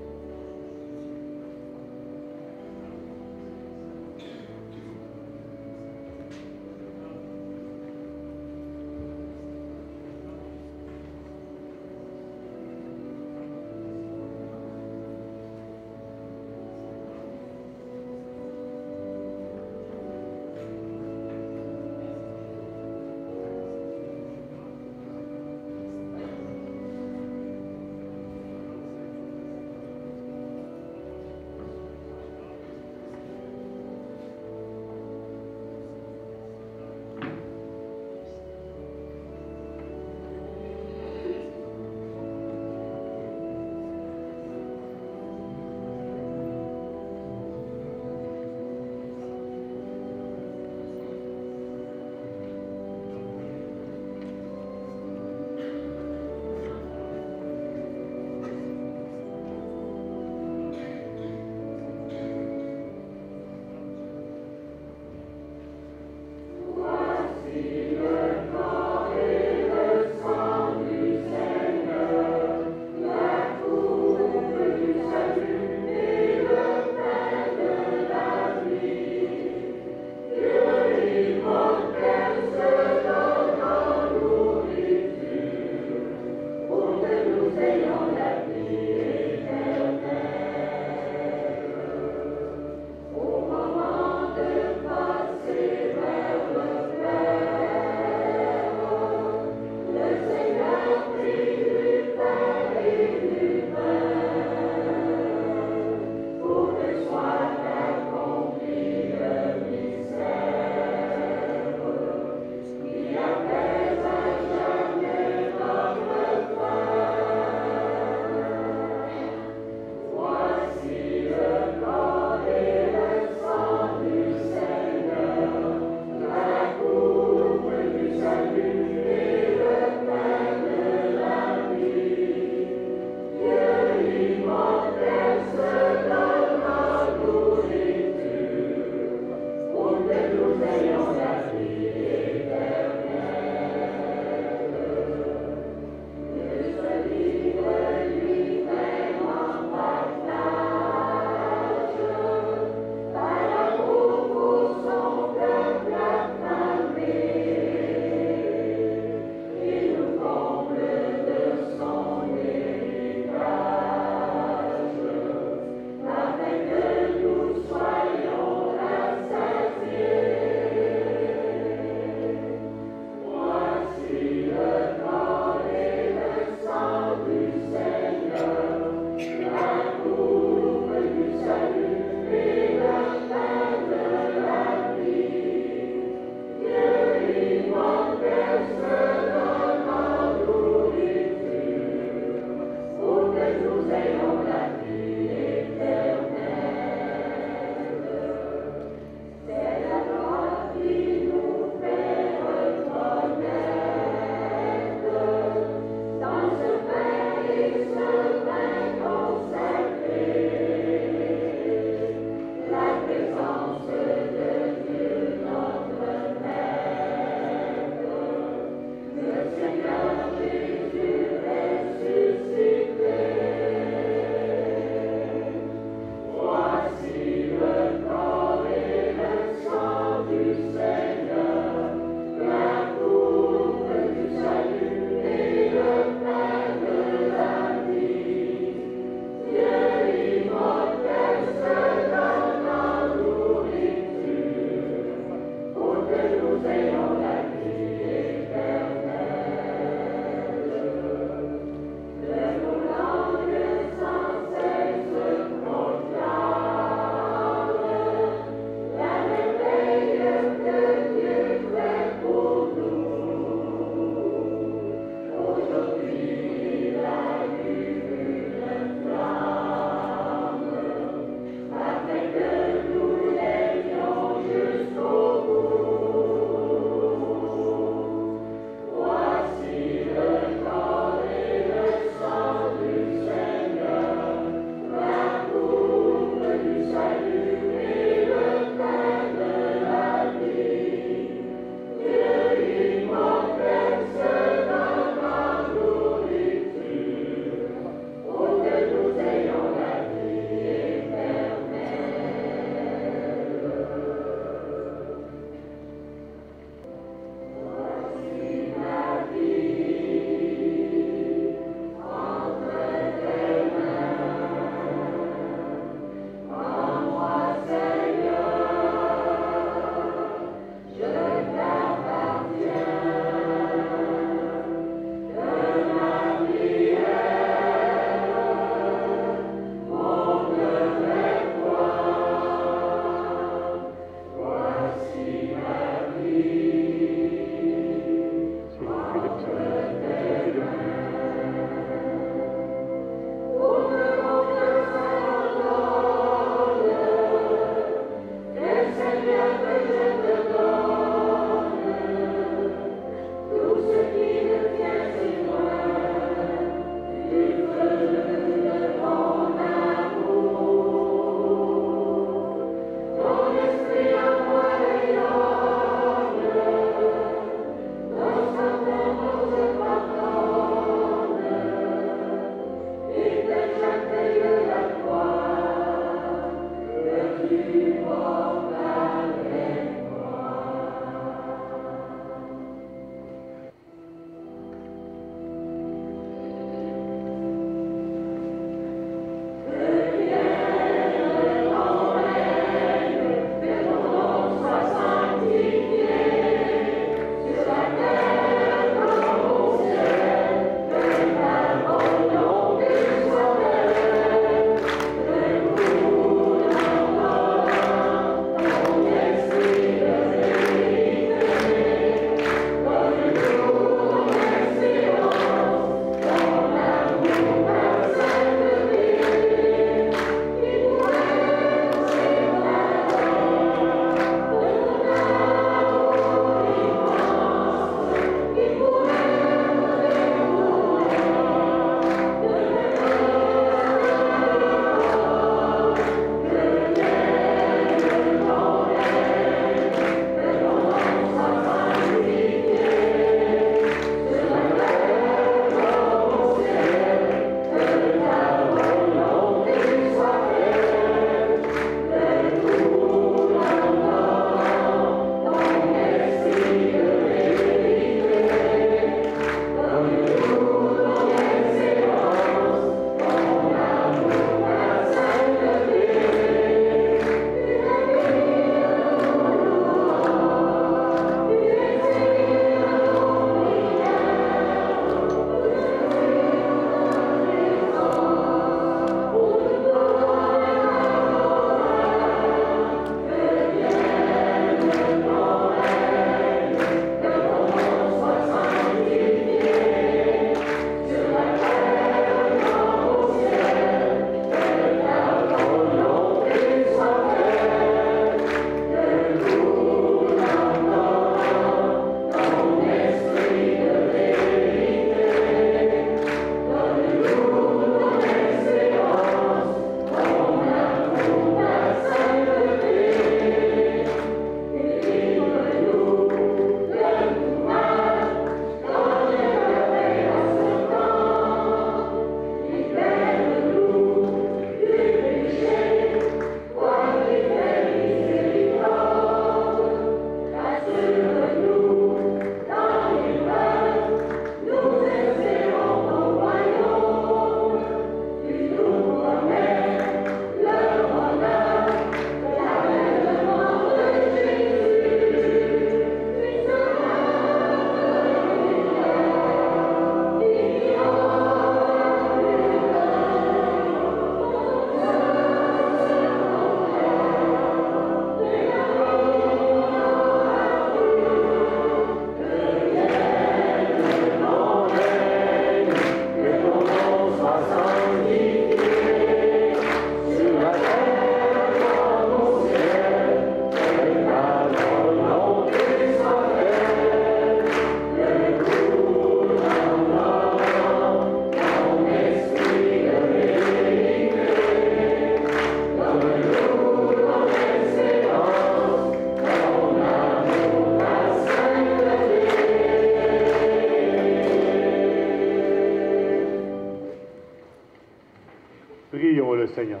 Seigneur.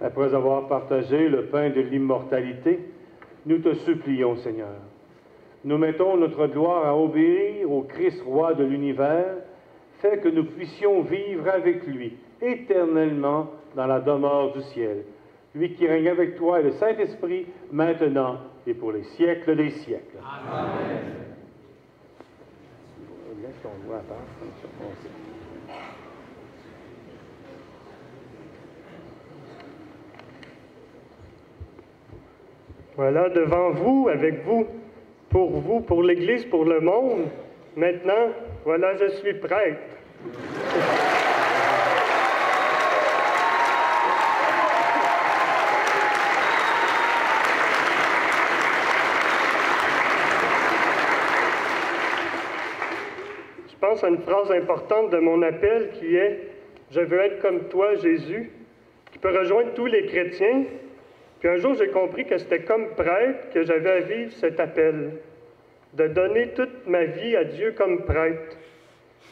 Après avoir partagé le pain de l'immortalité, nous te supplions, Seigneur. Nous mettons notre gloire à obéir au Christ roi de l'univers, fait que nous puissions vivre avec lui éternellement dans la demeure du ciel. Lui qui règne avec toi et le Saint-Esprit, maintenant et pour les siècles des siècles. Amen. Voilà, devant vous, avec vous, pour l'Église, pour le monde. Maintenant, voilà, je suis prêtre. Je pense à une phrase importante de mon appel qui est « Je veux être comme toi, Jésus », qui peut rejoindre tous les chrétiens. Puis un jour, j'ai compris que c'était comme prêtre que j'avais à vivre cet appel, de donner toute ma vie à Dieu comme prêtre.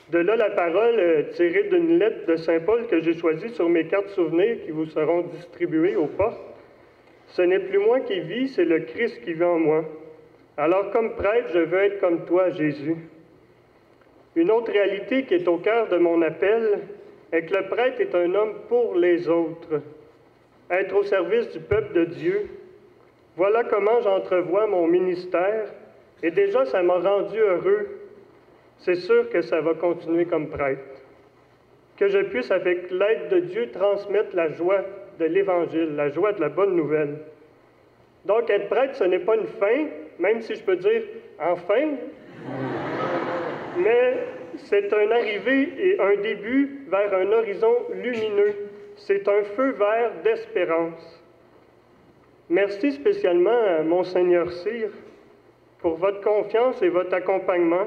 De là, la parole tirée d'une lettre de Saint Paul que j'ai choisie sur mes cartes souvenirs qui vous seront distribuées aux portes. Ce n'est plus moi qui vis, c'est le Christ qui vit en moi. Alors, comme prêtre, je veux être comme toi, Jésus. Une autre réalité qui est au cœur de mon appel est que le prêtre est un homme pour les autres. Être au service du peuple de Dieu. Voilà comment j'entrevois mon ministère, et déjà ça m'a rendu heureux. C'est sûr que ça va continuer comme prêtre. Que je puisse, avec l'aide de Dieu, transmettre la joie de l'Évangile, la joie de la bonne nouvelle. Donc, être prêtre, ce n'est pas une fin, même si je peux dire enfin, mais c'est un arrivé et un début vers un horizon lumineux. C'est un feu vert d'espérance. Merci spécialement à Monseigneur Cyr pour votre confiance et votre accompagnement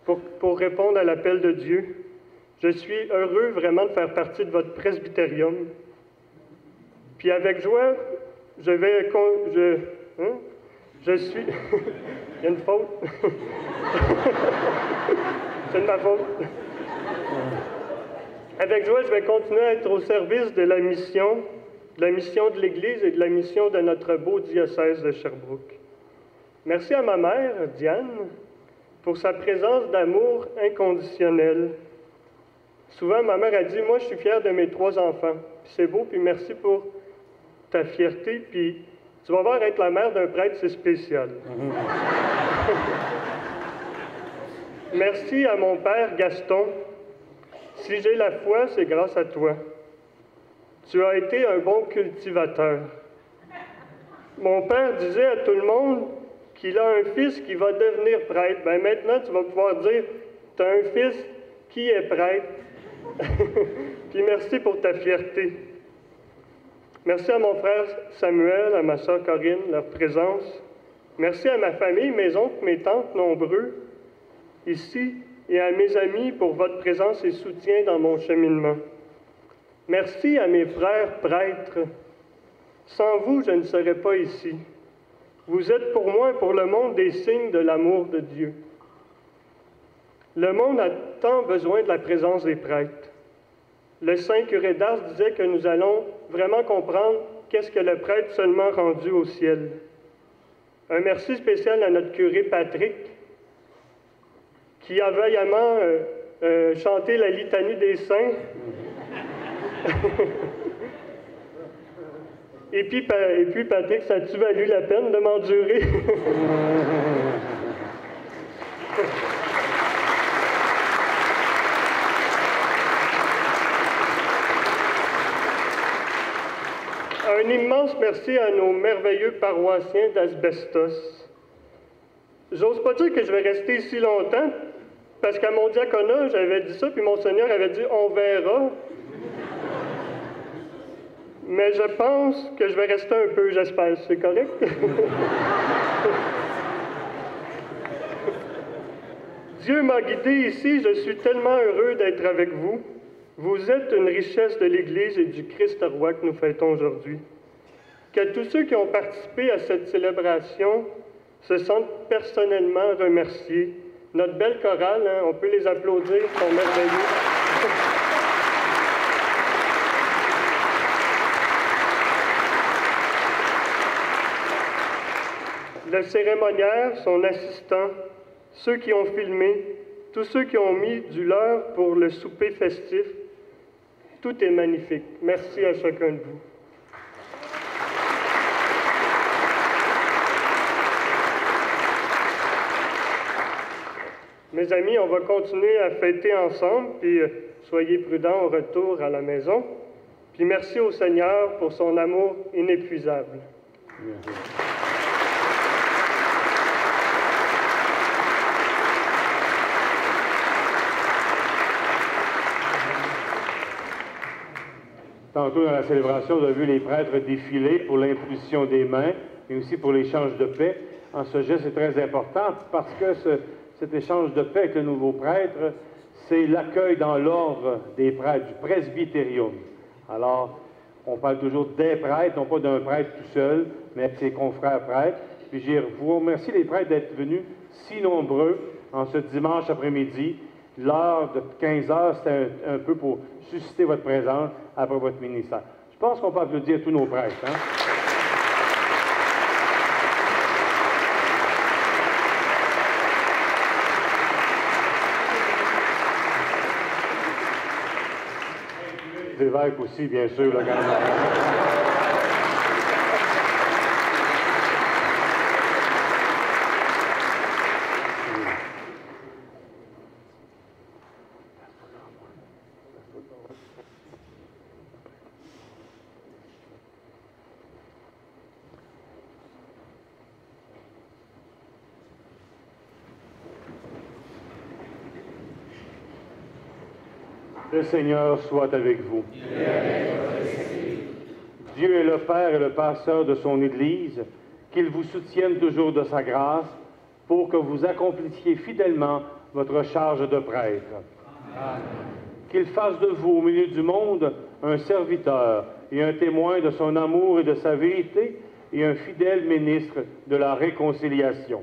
pour répondre à l'appel de Dieu. Je suis heureux vraiment de faire partie de votre presbytérium. Puis avec joie, je suis... Il y a une faute. C'est de ma faute. Avec joie, je vais continuer à être au service de la mission de l'Église et de la mission de notre beau diocèse de Sherbrooke. Merci à ma mère, Diane, pour sa présence d'amour inconditionnel. Souvent, ma mère a dit, moi, je suis fière de mes 3 enfants. Puis c'est beau, puis merci pour ta fierté, puis tu vas voir, être la mère d'un prêtre, c'est spécial. Merci à mon père Gaston. Si j'ai la foi, c'est grâce à toi. Tu as été un bon cultivateur. Mon père disait à tout le monde qu'il a un fils qui va devenir prêtre. Bien maintenant, tu vas pouvoir dire, tu as un fils qui est prêtre. Puis merci pour ta fierté. Merci à mon frère Samuel, à ma sœur Corinne, leur présence. Merci à ma famille, mes oncles, mes tantes nombreux, ici, et à mes amis pour votre présence et soutien dans mon cheminement. Merci à mes frères prêtres. Sans vous, je ne serais pas ici. Vous êtes pour moi et pour le monde des signes de l'amour de Dieu. Le monde a tant besoin de la présence des prêtres. Le saint curé d'Ars disait que nous allons vraiment comprendre qu'est-ce que le prêtre seulement rendu au ciel. Un merci spécial à notre curé Patrick, qui a vaillamment chanté la litanie des saints. et puis Patrick, ça a-tu valu la peine de m'endurer? Un immense merci à nos merveilleux paroissiens d'Asbestos. J'ose pas dire que je vais rester ici longtemps, parce qu'à mon diaconat, j'avais dit ça, puis Monseigneur avait dit « on verra ». Mais je pense que je vais rester un peu, j'espère. C'est correct? Dieu m'a guidé ici, je suis tellement heureux d'être avec vous. Vous êtes une richesse de l'Église et du Christ roi que nous fêtons aujourd'hui. Que tous ceux qui ont participé à cette célébration se sentent personnellement remerciés. Notre belle chorale, hein, on peut les applaudir, ils sont merveilleux. Le cérémoniaire, son assistant, ceux qui ont filmé, tous ceux qui ont mis du leur pour le souper festif, tout est magnifique. Merci à chacun de vous. Mes amis, on va continuer à fêter ensemble, puis soyez prudents au retour à la maison. Puis merci au Seigneur pour son amour inépuisable. Merci. Tantôt, dans la célébration, on a vu les prêtres défiler pour l'imposition des mains, mais aussi pour l'échange de paix. En ce geste, c'est très important parce que cet échange de paix avec le nouveau prêtre, c'est l'accueil dans l'ordre des prêtres, du presbytérium. Alors, on parle toujours des prêtres, non pas d'un prêtre tout seul, mais avec ses confrères prêtres. Puis je vous remercie les prêtres d'être venus si nombreux en ce dimanche après-midi. L'heure de 15 heures, c'était un peu pour susciter votre présence après votre ministère. Je pense qu'on peut applaudir tous nos prêtres. Hein? Les évêques aussi, bien sûr. Là, Le Seigneur soit avec vous. Dieu est le Père et le Pasteur de son Église, qu'il vous soutienne toujours de sa grâce pour que vous accomplissiez fidèlement votre charge de prêtre. Qu'il fasse de vous, au milieu du monde, un serviteur et un témoin de son amour et de sa vérité et un fidèle ministre de la réconciliation.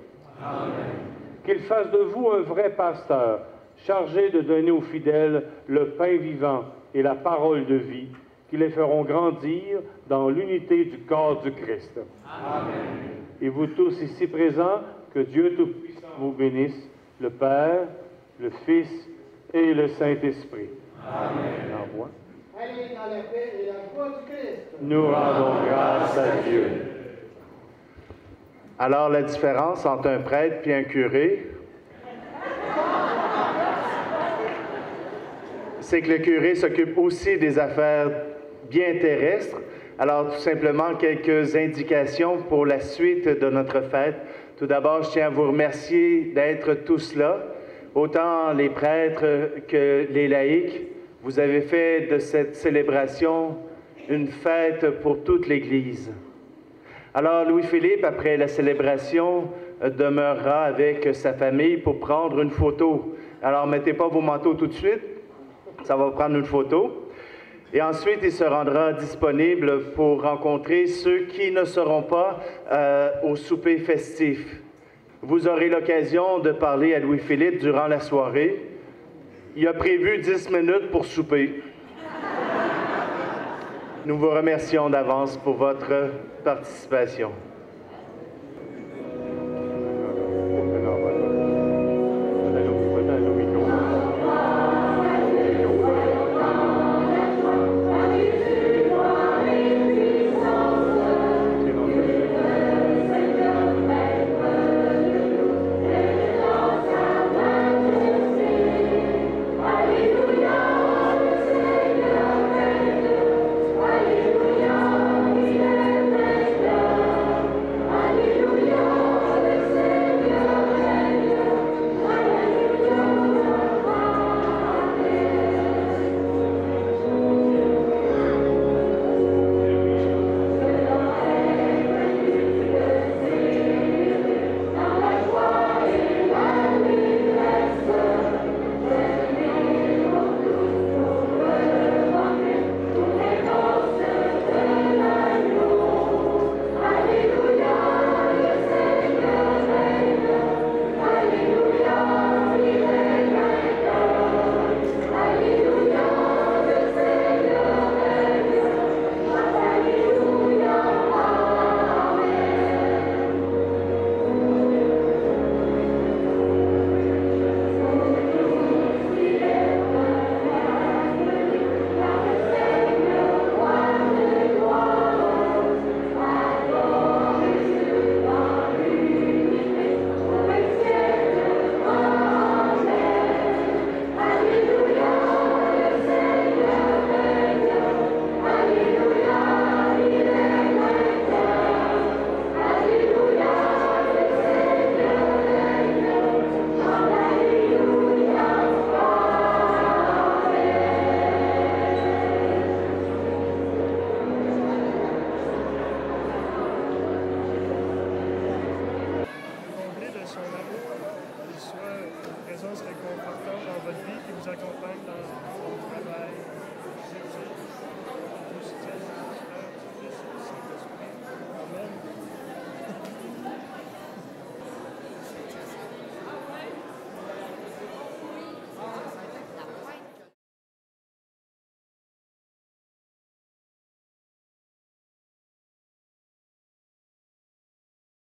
Qu'il fasse de vous un vrai pasteur, chargés de donner aux fidèles le pain vivant et la parole de vie, qui les feront grandir dans l'unité du corps du Christ. Amen. Et vous tous ici présents, que Dieu Tout-Puissant vous bénisse, le Père, le Fils et le Saint-Esprit. Amen. L'envoi. Allez dans la paix et la foi du Christ. Nous rendons grâce à Dieu. Alors, la différence entre un prêtre et un curé, c'est que le curé s'occupe aussi des affaires bien terrestres. Alors, tout simplement, quelques indications pour la suite de notre fête. Tout d'abord, je tiens à vous remercier d'être tous là, autant les prêtres que les laïcs. Vous avez fait de cette célébration une fête pour toute l'Église. Alors, Louis-Philippe, après la célébration, demeurera avec sa famille pour prendre une photo. Alors, mettez pas vos manteaux tout de suite. Ça va prendre une photo. Et ensuite, il se rendra disponible pour rencontrer ceux qui ne seront pas au souper festif. Vous aurez l'occasion de parler à Louis-Philippe durant la soirée. Il a prévu 10 minutes pour souper. Nous vous remercions d'avance pour votre participation.